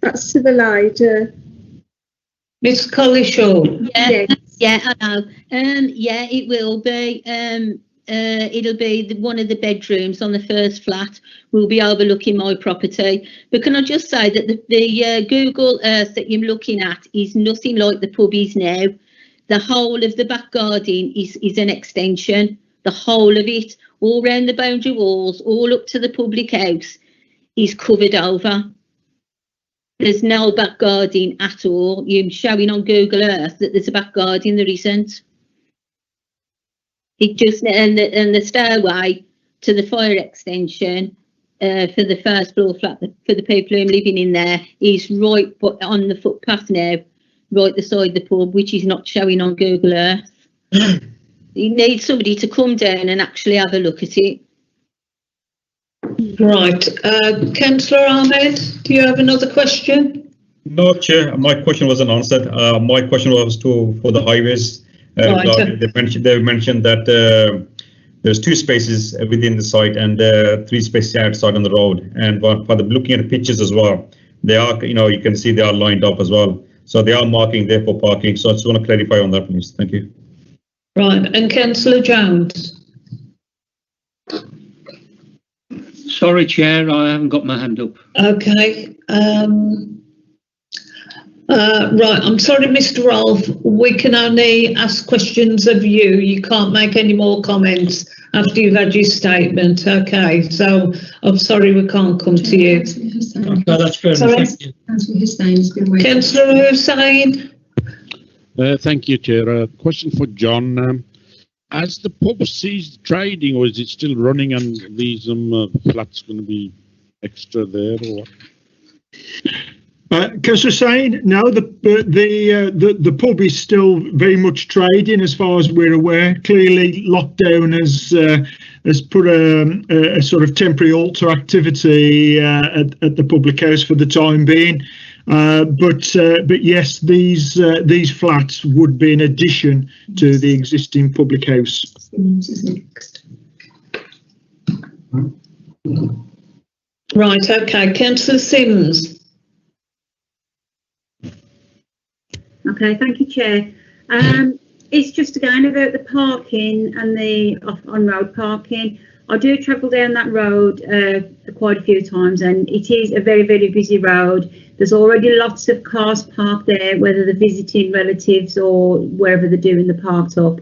That's to the lady.
Miss Collishaw.
Yeah, I know. Yeah, it will be. It'll be one of the bedrooms on the first flat will be overlooking my property. But can I just say that the Google Earth that you're looking at is nothing like the pub is now. The whole of the back garden is an extension. The whole of it, all round the boundary walls, all up to the public house, is covered over. There's no back garden at all. You're showing on Google Earth that there's a back garden. There isn't. It just and the stairway to the fire extension for the first floor flat for the people who are living in there is right on the footpath now, right beside the pub, which is not showing on Google Earth. You need somebody to come down and actually have a look at it.
Right, Councillor Ahmed, do you have another question?
No, Chair, my question wasn't answered. My question was for the highways.
Right.
They mentioned that there's 2 spaces within the site and 3 spaces outside on the road. And for the looking at the pictures as well, they are, you can see they are lined up as well. So they are marking there for parking. So I just want to clarify on that, please. Thank you.
Right, and Councillor Jones.
Sorry, Chair, I haven't got my hand up.
Okay. Right, I'm sorry, Mr. Rolfe. We can only ask questions of you. You can't make any more comments after you've had your statement. Okay, so I'm sorry we can't come to you.
No, that's fair enough. Thank you.
Councillor Hussain.
Thank you, Chair. Question for John. Has the pub ceased trading, or is it still running, and these flats going to be extra there, or what?
Councillor Hussain, no, the pub is still very much trading as far as we're aware. Clearly, lockdown has put a sort of temporary halt to activity at the public house for the time being. But yes, these flats would be in addition to the existing public house.
Right, okay. Councillor Sims.
Okay, thank you, Chair. It's just again about the parking and the on-road parking. I do travel down that road quite a few times, and it is a very, very busy road. There's already lots of cars parked there, whether they're visiting relatives or wherever they're doing the parked up.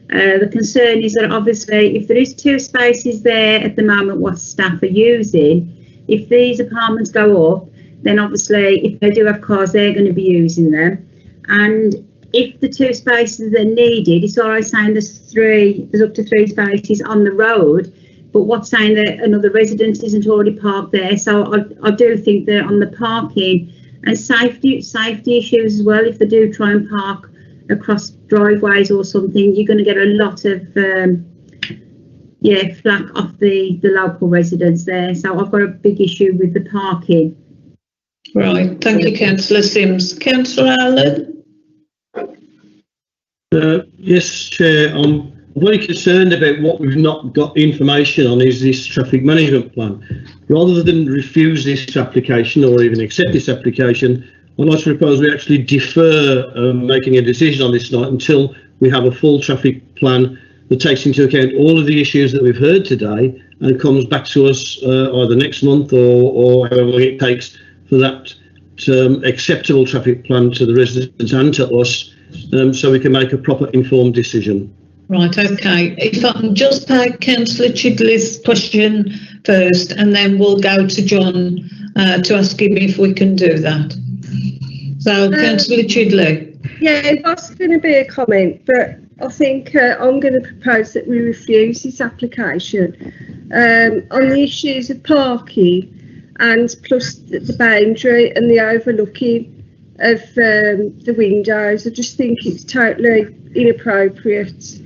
The concern is that obviously if there is 2 spaces there at the moment what staff are using, if these apartments go up, then obviously if they do have cars, they're going to be using them. And if the 2 spaces are needed, it's all right saying there's up to 3 spaces on the road, but what's saying that another resident isn't already parked there? So I do think that on the parking and safety issues as well, if they do try and park across driveways or something, you're going to get a lot of flack off the local residents there. So I've got a big issue with the parking.
Right, thank you, Councillor Sims. Councillor Allen?
Yes, Chair. I'm very concerned about what we've not got information on is this traffic management plan. Rather than refuse this application or even accept this application, I'd like to propose we actually defer making a decision on this tonight until we have a full traffic plan that takes into account all of the issues that we've heard today and comes back to us either next month or however long it takes for that acceptable traffic plan to the residents and to us, so we can make a proper informed decision.
Right, okay. If I can just take Councillor Chidley's question first, and then we'll go to John to ask him if we can do that. So, Councillor Chidley.
Yeah, that's going to be a comment, but I think I'm going to propose that we refuse this application on the issues of parking and plus the boundary and the overlooking of the windows. I just think it's totally inappropriate.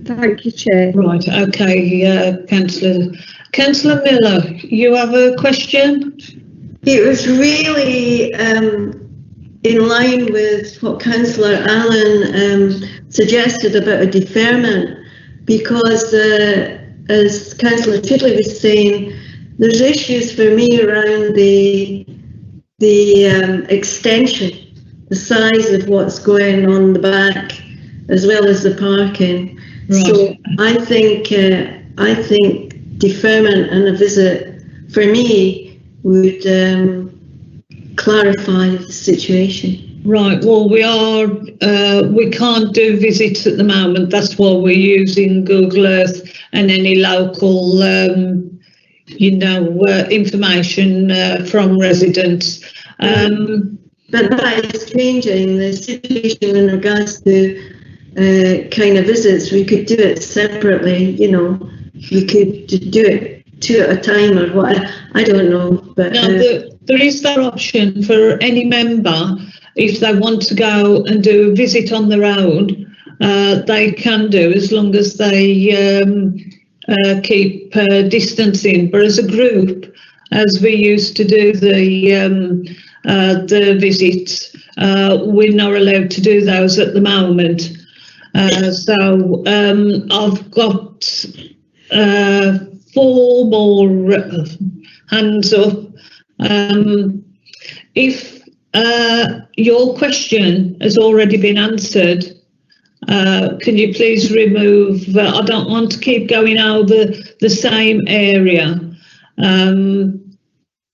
Thank you, Chair.
Right, okay, Councillor Miller, you have a question?
It was really in line with what Councillor Allen suggested about a deferment, because as Councillor Chidley was saying, there's issues for me around the extension, the size of what's going on the back, as well as the parking. Right. So I think deferment and a visit for me would clarify the situation.
Right. Well, we can't do visits at the moment. That's why we're using Google Earth and any local information from residents.
But that is changing the situation in regards to kind of visits. We could do it separately, we could do it 2 at a time or what, I don't know. But
now, there is that option for any member, if they want to go and do a visit on their own, they can do, as long as they keep distancing. But as a group, as we used to do the visits, we're not allowed to do those at the moment. So I've got 4 more hands up. If your question has already been answered, can you please remove, I don't want to keep going over the same area.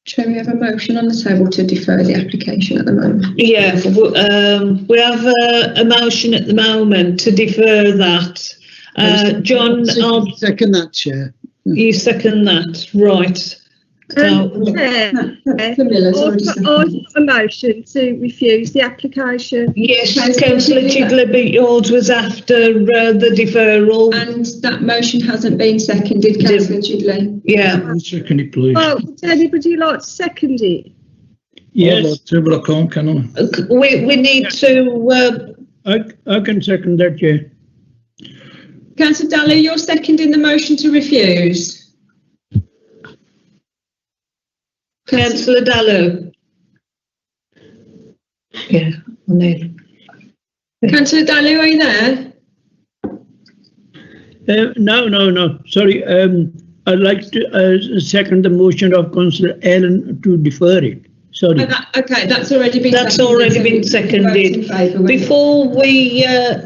Chair, we have a motion on the table to defer the application at the moment.
Yeah, we have a motion at the moment to defer that. John, I'll
second that, Chair.
You second that, right.
A motion to refuse the application.
Yes, Councillor Chidley, but yours was after the deferral.
And that motion hasn't been seconded, Councillor Chidley.
Yeah.
Second it, please.
Oh, would anybody like to second it?
Yes. I'd like to, but I can't, can I?
We need to...
I can second that, Chair.
Councillor Daly, you're seconding the motion to refuse.
Councillor Dallow. Yeah, I'm there.
Councillor Daly, are you there?
No. Sorry. I'd like to second the motion of Councillor Allen to defer it. Sorry.
Okay, that's already been.
That's already been seconded. Before we go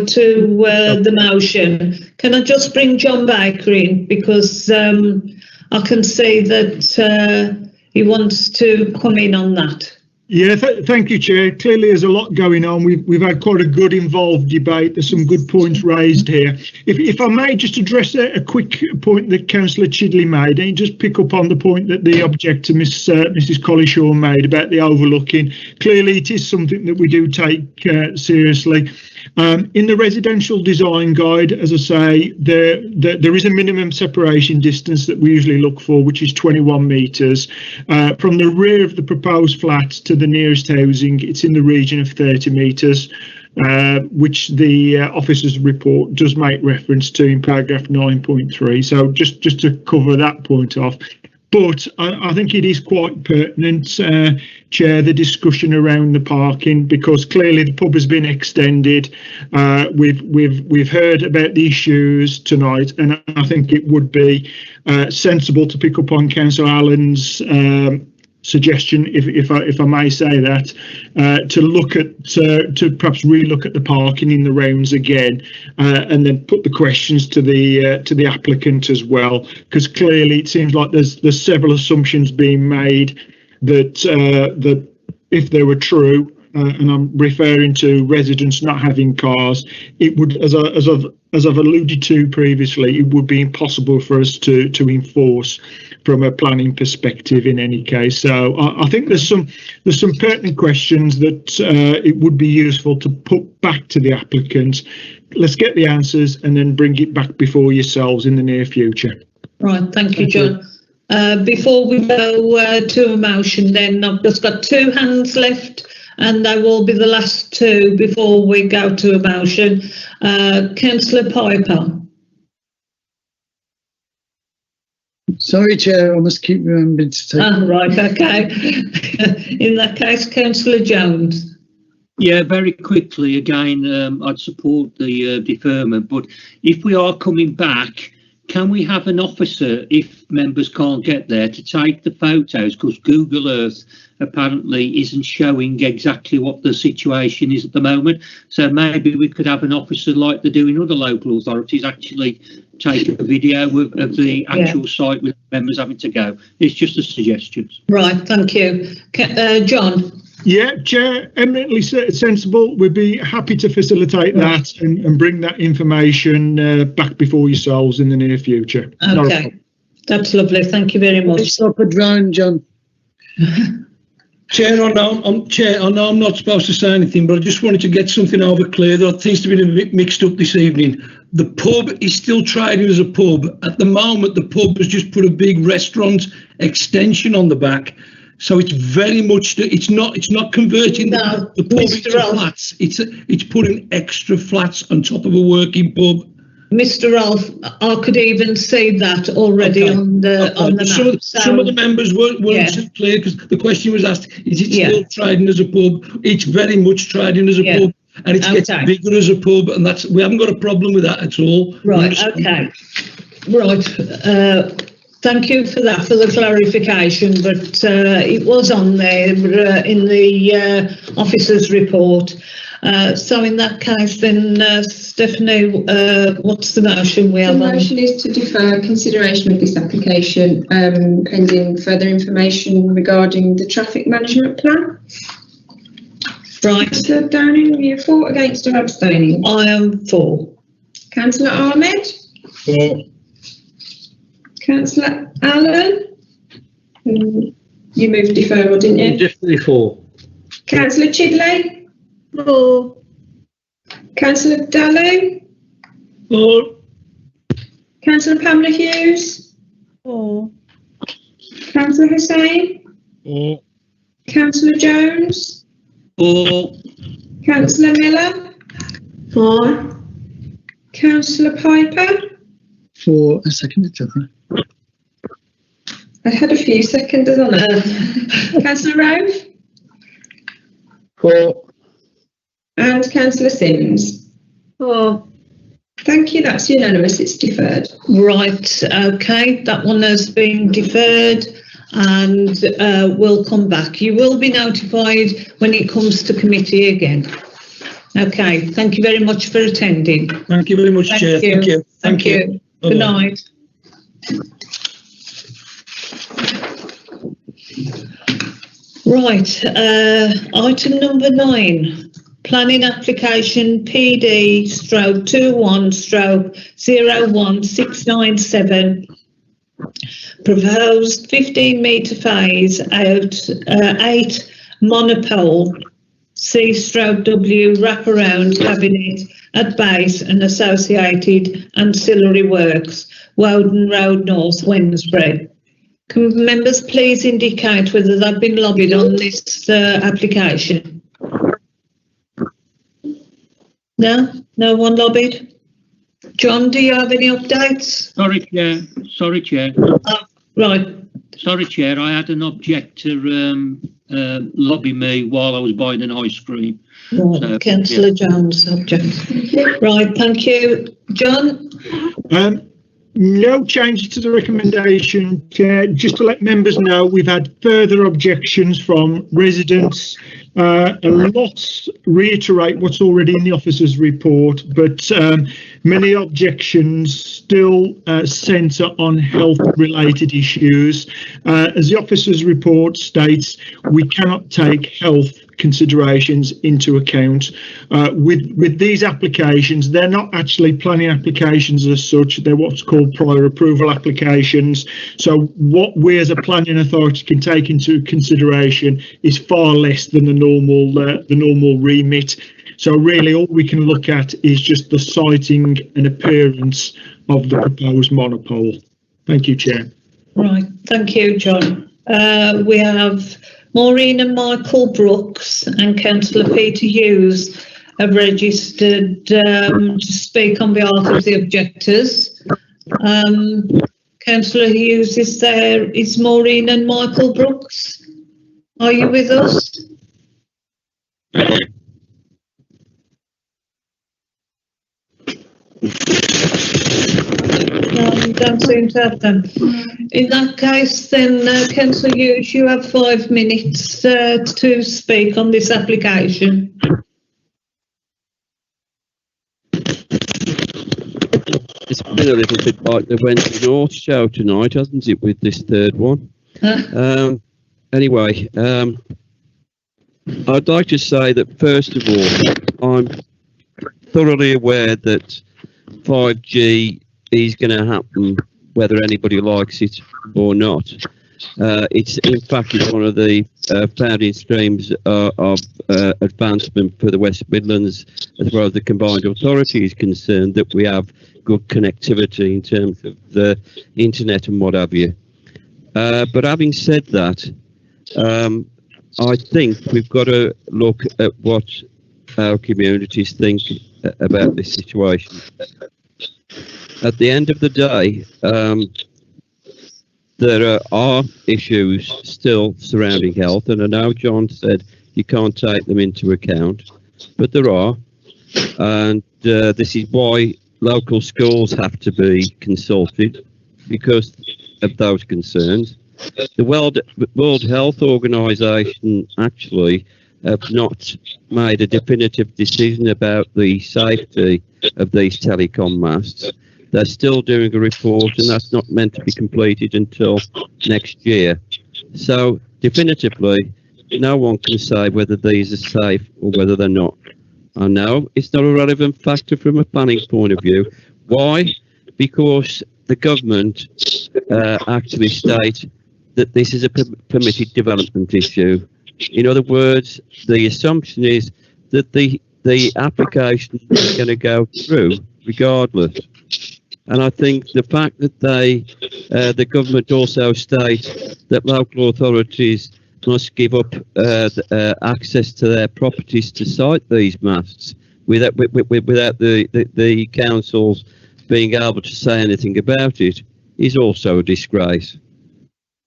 to the motion, can I just bring John Baker in, because I can see that he wants to come in on that.
Yeah, thank you, Chair. Clearly, there's a lot going on. We've had quite a good, involved debate. There's some good points raised here. If I may just address a quick point that Councillor Chidley made, and just pick up on the point that the objector, Mrs. Collishaw, made about the overlooking. Clearly, it is something that we do take seriously. In the residential design guide, as I say, there is a minimum separation distance that we usually look for, which is 21 metres. From the rear of the proposed flats to the nearest housing, it's in the region of 30 metres, which the officer's report does make reference to in paragraph 9.3. So just to cover that point off. But I think it is quite pertinent, Chair, the discussion around the parking, because clearly the pub has been extended. We've heard about the issues tonight, and I think it would be sensible to pick up on Councillor Allen's suggestion, if I may say that, to look at to perhaps relook at the parking in the rounds again, and then put the questions to the applicant as well, because clearly it seems like there's several assumptions being made that if they were true, and I'm referring to residents not having cars, it would, as I've alluded to previously, it would be impossible for us to enforce from a planning perspective in any case. So I think there's some pertinent questions that it would be useful to put back to the applicant. Let's get the answers and then bring it back before yourselves in the near future.
Right, thank you, John. Before we go to a motion, then I've just got two hands left, and they will be the last two before we go to a motion. Councillor Piper.
Sorry, Chair, I must keep remembering to take.
Right, okay. In that case, Councillor Jones.
Yeah, very quickly, again, I'd support the deferment, but if we are coming back, can we have an officer, if members can't get there, to take the photos, because Google Earth apparently isn't showing exactly what the situation is at the moment. So maybe we could have an officer, like they do in other local authorities, actually take a video of the actual site with members having to go. It's just a suggestion.
Right, thank you. John.
Yeah, Chair, eminently sensible. We'd be happy to facilitate that and bring that information back before yourselves in the near future.
Okay, that's lovely. Thank you very much.
Stop a drone, John.
Chair, I know I'm not supposed to say anything, but I just wanted to get something over clear that seems to be a bit mixed up this evening. The pub is still trading as a pub. At the moment, the pub has just put a big restaurant extension on the back. So it's very much, it's not converting the pub into flats. It's putting extra flats on top of a working pub.
Mr. Ralph, I could even see that already on the map.
Some of the members weren't so clear, because the question was asked, is it still trading as a pub? It's very much trading as a pub, and it's getting bigger as a pub, and we haven't got a problem with that at all.
Right, okay. Right. Thank you for that, for the clarification, but it was on there in the officer's report. So in that case, then, Stephanie, what's the motion we have?
The motion is to defer consideration of this application pending further information regarding the traffic management plan.
Right.
Councillor Downing, are you for, against, or abstaining?
I am for.
Councillor Ahmed?
For.
Councillor Allen? You moved deferral, didn't you?
Definitely for.
Councillor Chidley? For. Councillor Dallow?
For.
Councillor Pamela Hughes?
For.
Councillor Hussain?
For.
Councillor Jones?
For.
Councillor Miller? For. Councillor Piper?
For a second,
I had a few seconders on it. Councillor Rove?
For.
And Councillor Sims?
For.
Thank you, that's unanimous, it's deferred.
Right, okay, that one has been deferred and will come back. You will be notified when it comes to committee again. Okay, thank you very much for attending.
Thank you very much, Chair. Thank you.
Thank you. Good night. Right, item number 9, planning application PD/21/01697, proposed 15-metre phase out 8 monopole C/W wraparound cabinet at base and associated ancillary works, Woden Road North, Wednesbury. Can members please indicate whether they've been lobbied on this application? No? No one lobbied? John, do you have any updates?
Sorry, Chair. Sorry, Chair.
Right.
Sorry, Chair. I had an objector lobby me while I was buying an ice cream.
Right,
So,
Councillor Jones, object. Right, thank you. John?
No changes to the recommendation, Chair. Just to let members know, we've had further objections from residents. A lot reiterate what's already in the officer's report, but many objections still centre on health-related issues. As the officer's report states, we cannot take health considerations into account. With these applications, they're not actually planning applications as such, they're what's called prior approval applications. So what we as a planning authority can take into consideration is far less than the normal remit. So really all we can look at is just the siting and appearance of the proposed monopole. Thank you, Chair.
Right, thank you, John. We have Maureen and Michael Brooks and Councillor Peter Hughes have registered to speak on behalf of the objectors. Councillor Hughes is there. Is Maureen and Michael Brooks? Are you with us? Don't seem to have them. In that case, then, Councillor Hughes, you have 5 minutes to speak on this application.
It's been a little bit like the Wednesday North show tonight, hasn't it, with this third one? Anyway, I'd like to say that, first of all, I'm thoroughly aware that 5G is going to happen whether anybody likes it or not. It's in fact it's one of the founding streams of advancement for the West Midlands as far as the combined authority is concerned, that we have good connectivity in terms of the internet and what have you. But having said that, I think we've got to look at what our communities think about this situation. At the end of the day, there are issues still surrounding health, and I know John said you can't take them into account, but there are, and this is why local schools have to be consulted because of those concerns. The World Health Organization actually have not made a definitive decision about the safety of these telecom masts. They're still doing a report, and that's not meant to be completed until next year. So definitively, no one can say whether these are safe or whether they're not. I know it's not a relevant factor from a planning point of view. Why? Because the government actually state that this is a permitted development issue. In other words, the assumption is that the application is going to go through regardless. And I think the fact that the government also states that local authorities must give up access to their properties to site these masts without the councils being able to say anything about it is also a disgrace.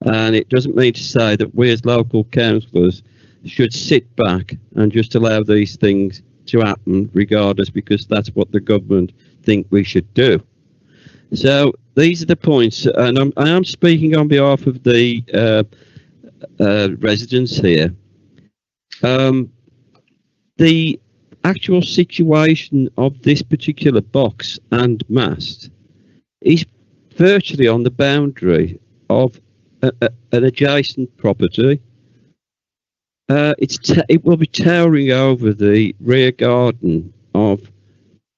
And it doesn't mean to say that we as local councillors should sit back and just allow these things to happen regardless, because that's what the government think we should do. So these are the points, and I am speaking on behalf of the residents here. The actual situation of this particular box and mast is virtually on the boundary of an adjacent property. It will be towering over the rear garden of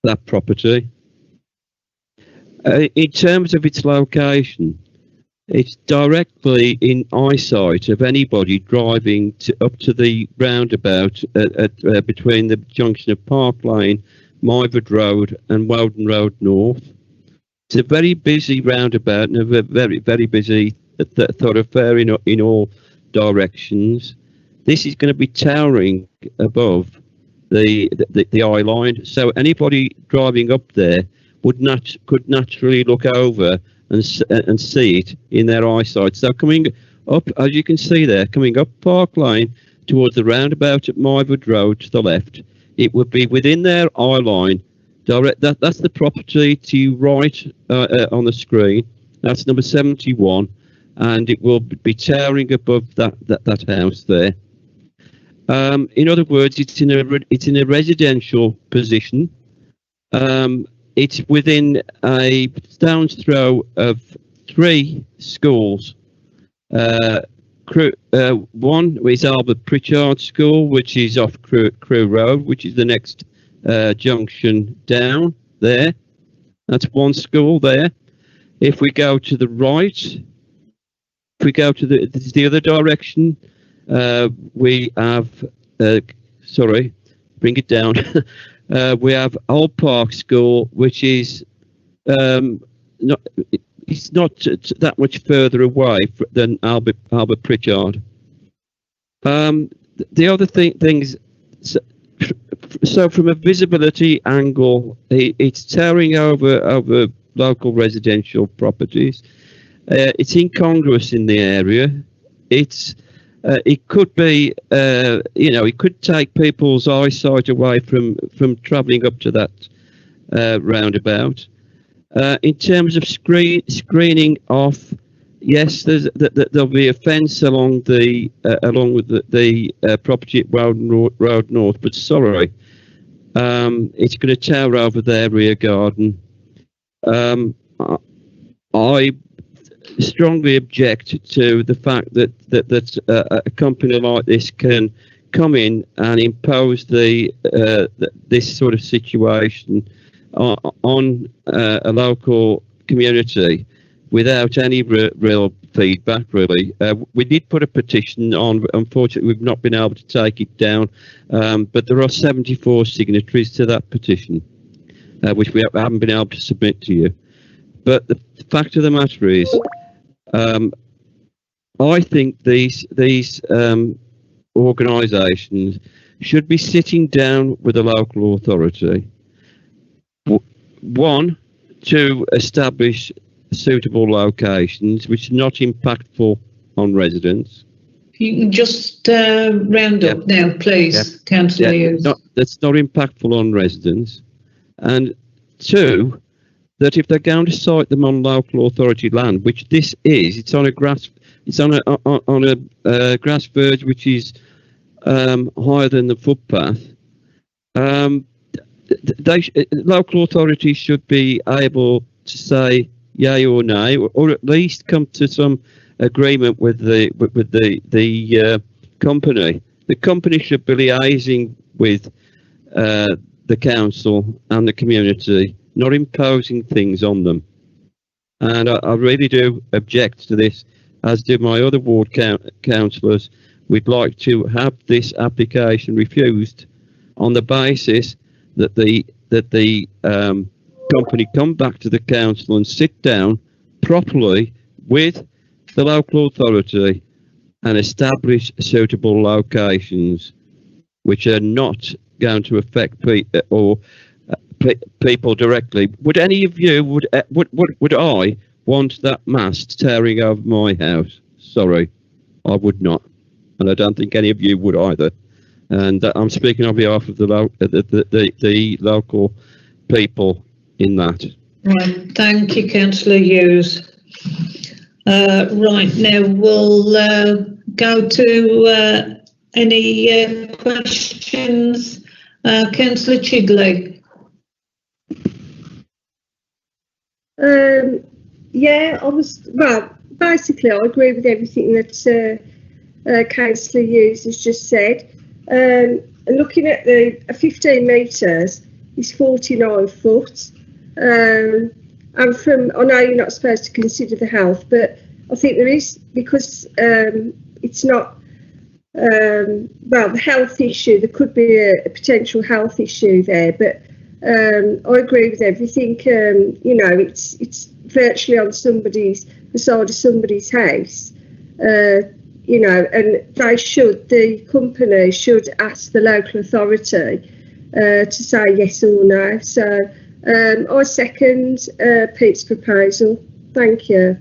that property. In terms of its location, it's directly in eyesight of anybody driving up to the roundabout between the junction of Park Lane, Myford Road and Weldon Road North. It's a very busy roundabout and a very, very busy thoroughfare in all directions. This is going to be towering above the eye line, so anybody driving up there could naturally look over and see it in their eyesight. So coming up, as you can see there, coming up Park Lane towards the roundabout at Myford Road to the left, it would be within their eye line. That's the property to your right on the screen. That's number 71, and it will be towering above that house there. In other words, it's in a residential position. It's within a stone's throw of 3 schools. One is Albert Pritchard School, which is off Crewe Road, which is the next junction down there. That's one school there. If we go to the right, if we go to the other direction, we have, sorry, bring it down. We have Old Park School, which is it's not that much further away than Albert Pritchard. The other things, so from a visibility angle, it's towering over local residential properties. It's incongruous in the area. It could be, it could take people's eyesight away from travelling up to that roundabout. In terms of screening off, yes, there'll be a fence along with the property at Weldon Road North, but sorry, it's going to tower over their rear garden. I strongly object to the fact that a company like this can come in and impose this sort of situation on a local community without any real feedback, really. We did put a petition on. Unfortunately, we've not been able to take it down, but there are 74 signatories to that petition, which we haven't been able to submit to you. But the fact of the matter is, I think these organisations should be sitting down with a local authority. One, to establish suitable locations which are not impactful on residents.
You can just round up now, please, Councillor Hughes.
That's not impactful on residents. And two, that if they're going to site them on local authority land, which this is, it's on a grass verge which is higher than the footpath. Local authorities should be able to say yay or nay, or at least come to some agreement with the company. The company should be liaising with the council and the community, not imposing things on them. And I really do object to this, as do my other ward councillors. We'd like to have this application refused on the basis that the company come back to the council and sit down properly with the local authority and establish suitable locations which are not going to affect people directly. Would any of you, would I want that mast tearing over my house? Sorry, I would not. And I don't think any of you would either. And I'm speaking on behalf of the local people in that.
Right, thank you, Councillor Hughes. Right, now we'll go to any questions. Councillor Chigley.
Yeah, basically I agree with everything that Councillor Hughes has just said. And looking at the 15 metres is 49 foot. And I know you're not supposed to consider the health, but I think there is, because it's not, the health issue, there could be a potential health issue there, but I agree with everything. It's virtually on the side of somebody's house, and the company should ask the local authority to say yes or no. So I second Pete's proposal. Thank you.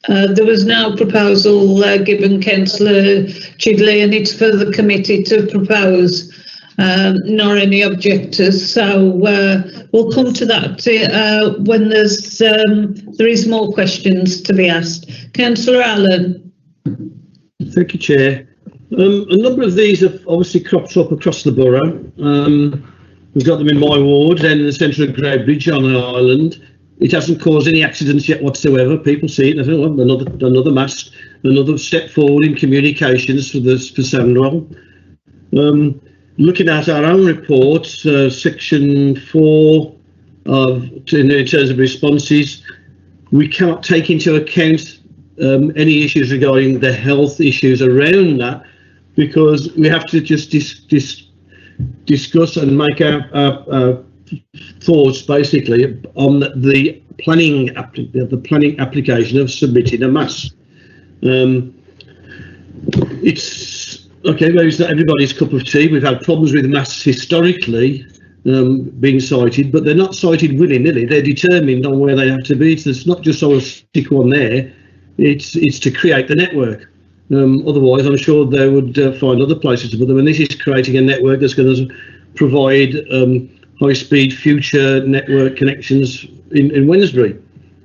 There was no proposal given, Councillor Chigley, and it's for the committee to propose, nor any objectors. So we'll come to that when there is more questions to be asked. Councillor Allen.
Thank you, Chair. A number of these have obviously cropped up across the borough. We've got them in my ward, then in the centre of Grey Bridge on an island. It hasn't caused any accidents yet whatsoever. People see it and think, well, another mast, another step forward in communications for Sandwell. Looking at our own report, section 4 in terms of responses, we cannot take into account any issues regarding the health issues around that, because we have to just discuss and make our thoughts basically on the planning application of submitting a mast. It's okay, maybe it's not everybody's cup of tea. We've had problems with masts historically being sited, but they're not sited willy-nilly. They're determined on where they have to be. So it's not just I'll stick one there. It's to create the network. Otherwise, I'm sure they would find other places to put them. And this is creating a network that's going to provide high-speed future network connections in Wednesbury.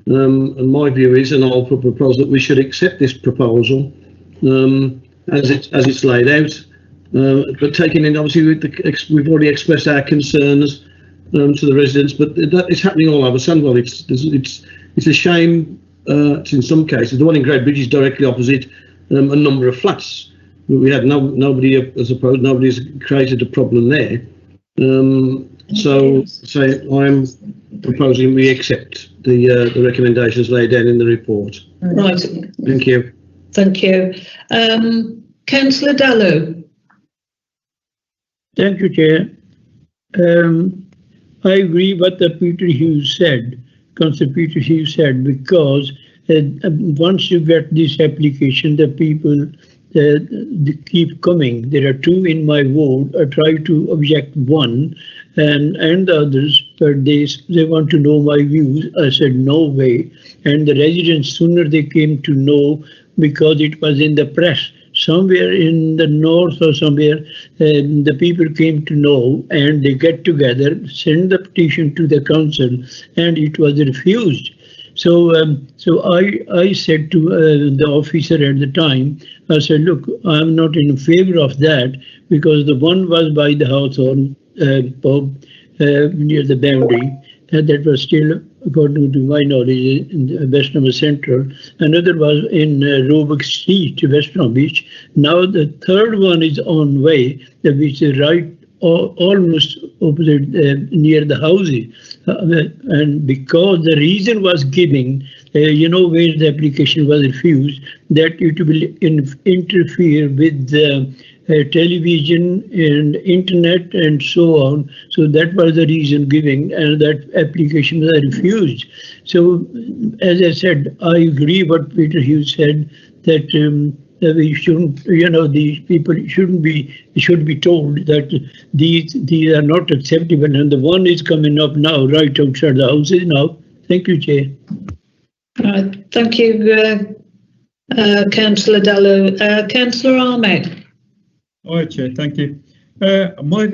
And my view is, and I'll propose that we should accept this proposal as it's laid out. But taking in, obviously, we've already expressed our concerns to the residents, but that is happening all over Sandwell. It's a shame. In some cases, the one in Grey Bridge is directly opposite a number of flats. We had nobody's created a problem there. So I'm proposing we accept the recommendations laid down in the report.
Right.
Thank you.
Thank you. Councillor Dallow.
Thank you, Chair. I agree what the Peter Hughes said, Councillor Peter Hughes said, because once you get this application, the people they keep coming. There are 2 in my ward. I try to object one, and the others, but they want to know my views. I said no way. And the residents, sooner they came to know, because it was in the press. Somewhere in the north or somewhere, the people came to know, and they get together, send the petition to the council, and it was refused. So I said to the officer at the time, I said, look, I'm not in favor of that, because the one was by the Hawthorne pub near the boundary, and that was still, according to my knowledge, in West Bromwich Central. Another was in Roebuck Street, West Bromwich. Now the third one is on way, which is right almost opposite near the houses. And because the reason was given, where the application was refused, that it will interfere with the television and internet and so on. So that was the reason given, and that application was refused. So as I said, I agree what Peter Hughes said, that we shouldn't, these people should be told that these are not acceptable, and the one is coming up now, right outside the houses now. Thank you, Chair.
Thank you, Councillor Dallow. Councillor Ahmed.
All right, Chair, thank you. My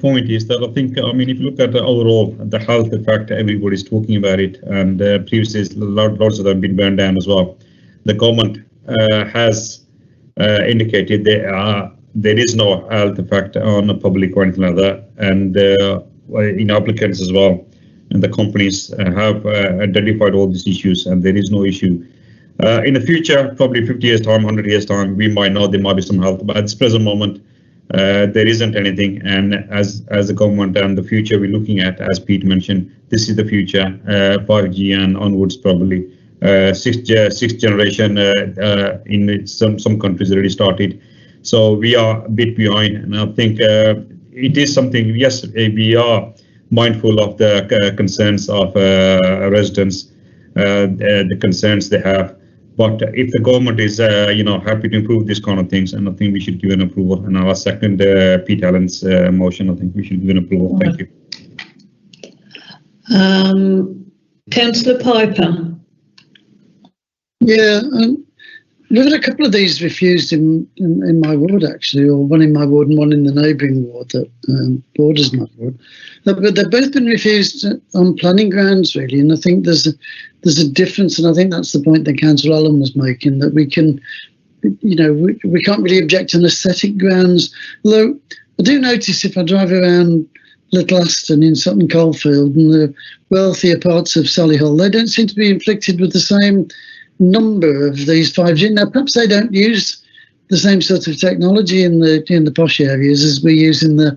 point is that I think, I mean, if you look at the overall, the health effect, everybody's talking about it, and previously lots of them been burned down as well. The government has indicated there is no health effect on the public or anything like that, and in applicants as well, and the companies have identified all these issues, and there is no issue. In the future, probably 50 years time, 100 years time, we might know there might be some health, but at this present moment, there isn't anything. And as the government and the future we're looking at, as Pete mentioned, this is the future, 5G and onwards probably. Sixth generation in some countries already started. So we are a bit behind, and I think it is something, yes, we are mindful of the concerns of residents, the concerns they have. But if the government is, happy to improve this kind of things, and I think we should give an approval. And I'll second Pete Allen's motion. I think we should give an approval. Thank you.
Councillor Piper.
Yeah, we've had a couple of these refused in my ward, actually, or one in my ward and one in the neighbouring ward that borders my ward. But they've both been refused on planning grounds, really, and I think there's a difference, and I think that's the point that Councillor Allen was making, that we can, we can't really object on aesthetic grounds. Although I do notice if I drive around Little Aston in Sutton Coldfield and the wealthier parts of Solihull, they don't seem to be inflicted with the same number of these 5G. Now, perhaps they don't use the same sort of technology in the posh areas as we use in the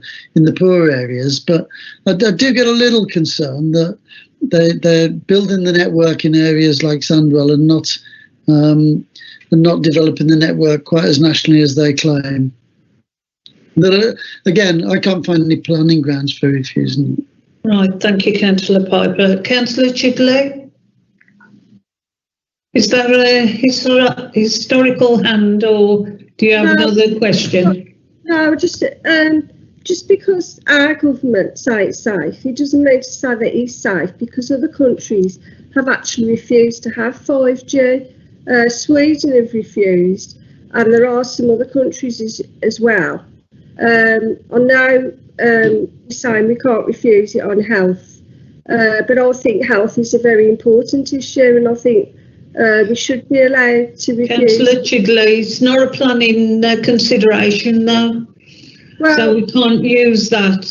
poor areas, but I do get a little concerned that they're building the network in areas like Sandwell and not developing the network quite as nationally as they claim. But again, I can't find any planning grounds for refusing it.
Right, thank you, Councillor Piper. Councillor Chigley? Is there a historical hand, or do you have another question?
No, just because our government say it's safe, it doesn't mean to say that it's safe, because other countries have actually refused to have 5G. Sweden have refused, and there are some other countries as well. I know saying we can't refuse it on health, but I think health is a very important issue, and I think we should be allowed to refuse.
Councillor Chigley, it's not a planning consideration now, well, so we can't use that.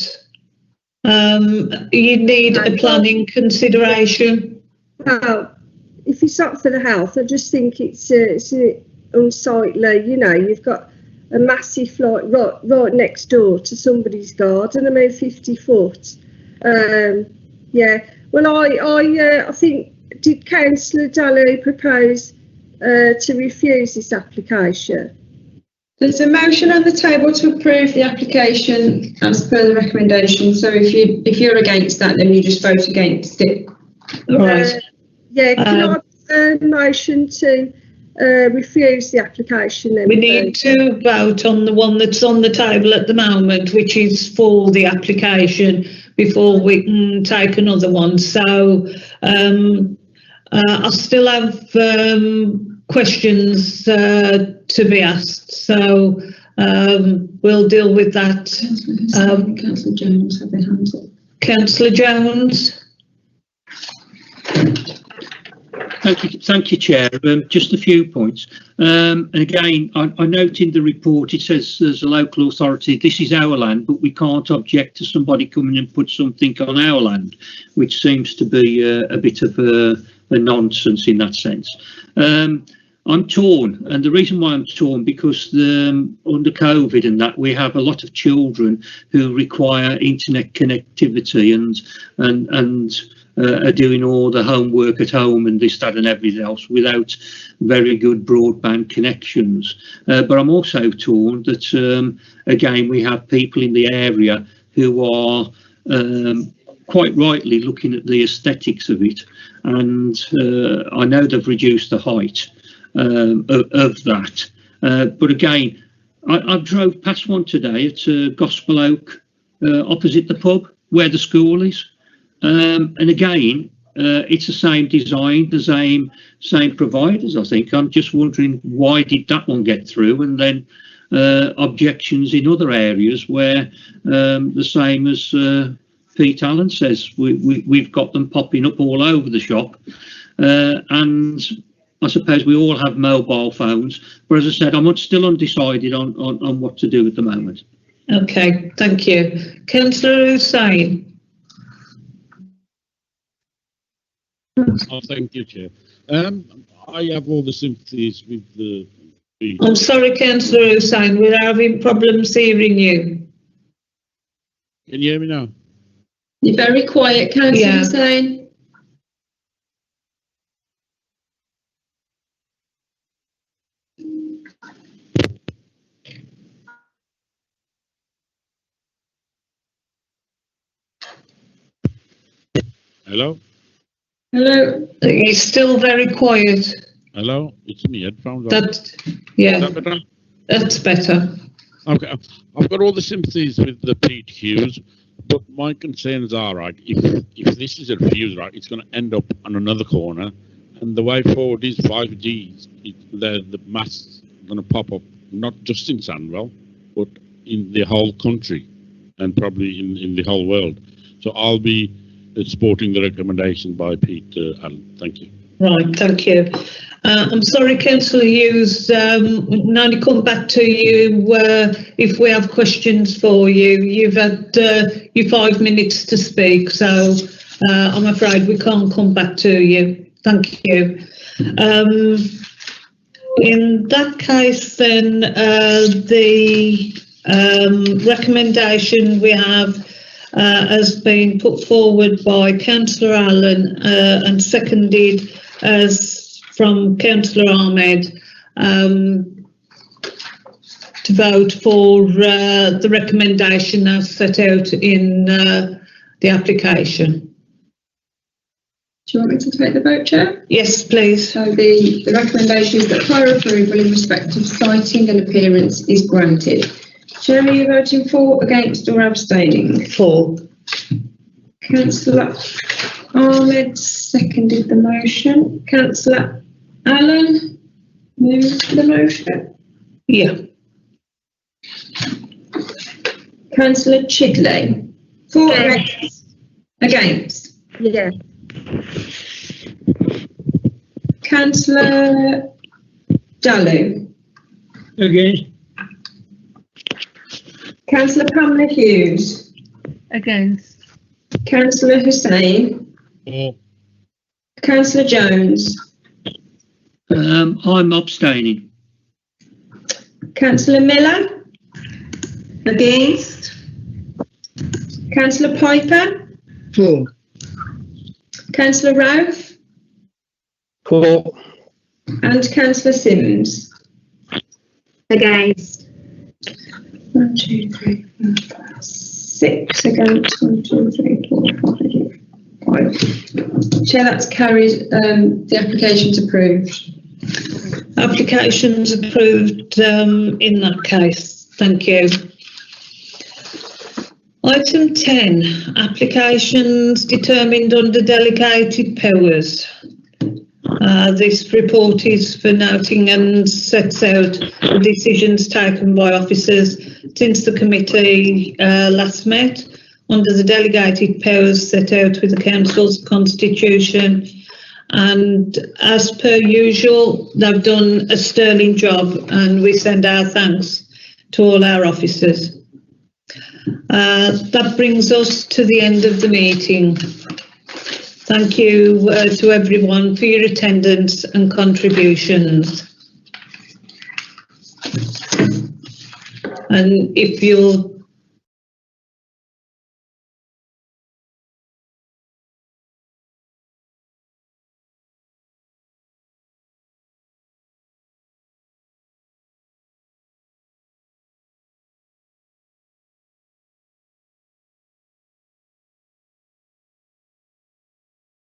You need a planning consideration.
Well, if it's not for the health, I just think it's unsightly. You've got a massive flight right next door to somebody's garden. I mean, 50 foot. Yeah. Well, I think. Did Councillor Daly propose to refuse this application?
There's a motion on the table to approve the application as per the recommendation. So if you're against that, then you just vote against it.
Right.
Yeah. Can I have a motion to refuse the application? Then
we need to vote on the one that's on the table at the moment, which is for the application, before we can take another one. So. I still have questions to be asked, so we'll deal with that.
Councillor Jones have their hands up.
Councillor Jones.
Thank you, Chair. Just a few points. And again, I note in the report it says there's a local authority. This is our land, but we can't object to somebody coming and put something on our land, which seems to be a bit of a nonsense in that sense. I'm torn, and the reason why I'm torn, because under COVID and that, we have a lot of children who require internet connectivity and are doing all the homework at home and this, that and everything else without very good broadband connections. But I'm also torn that, again, we have people in the area who are quite rightly looking at the aesthetics of it, and I know they've reduced the height of that. But again, I drove past one today at Gospel Oak, opposite the pub where the school is. And again, it's the same design, the same providers, I think. I'm just wondering, why did that one get through and then objections in other areas where the same as Pete Allen says, we've got them popping up all over the shop, and I suppose we all have mobile phones, but as I said, I'm still undecided on what to do at the moment.
Okay, thank you. Councillor Hussain.
Oh, thank you, Chair. I have all the sympathies with the.
I'm sorry, Councillor Hussain, we're having problems hearing you.
Can you hear me now?
You're very quiet, Councillor Hussain.
Hello?
Hello?
It's still very quiet.
Hello? It's me, headphones on.
Yeah,
Is that better?
that's better.
Okay, I've got all the sympathies with the Pete Hughes, but my concerns are, right, if this is a refuse, right, it's going to end up on another corner, and the way forward is 5G. The masts going to pop up, not just in Sandwell, but in the whole country, and probably in the whole world. So I'll be supporting the recommendation by Pete Allen. Thank you.
Right, thank you. I'm sorry, Councillor Hughes, we'll only come back to you if we have questions for you. You've had your 5 minutes to speak, so I'm afraid we can't come back to you. Thank you. In that case, then, the recommendation we have has been put forward by Councillor Allen and seconded as from Councillor Ahmed to vote for the recommendation as set out in the application.
Do you want me to take the vote, Chair?
Yes, please.
So the recommendation is that prior approval in respect of sighting and appearance is granted. Chair, are you voting for, against or abstaining?
For.
Councillor Ahmed seconded the motion. Councillor Allen moved the motion.
Yeah.
Councillor Chidley. For, against? Against.
Yeah.
Councillor Dalu.
Against.
Councillor Pamela Hughes.
Against.
Councillor Hussain.
For.
Councillor Jones.
I'm abstaining.
Councillor Miller.
Against.
Councillor Piper.
For.
Councillor Routh.
For.
And Councillor Sims.
Against.
1, 2, 3, 4, 5, 6 against. 1, 2, 3, 4, 5. Chair, that's carried. The application's approved.
Applications approved in that case. Thank you. Item 10, applications determined under delegated powers. This report is for noting and sets out the decisions taken by officers since the committee last met under the delegated powers set out with the council's constitution. And as per usual, they've done a sterling job, and we send our thanks to all our officers. That brings us to the end of the meeting. Thank you to everyone for your attendance and contributions. And if you'll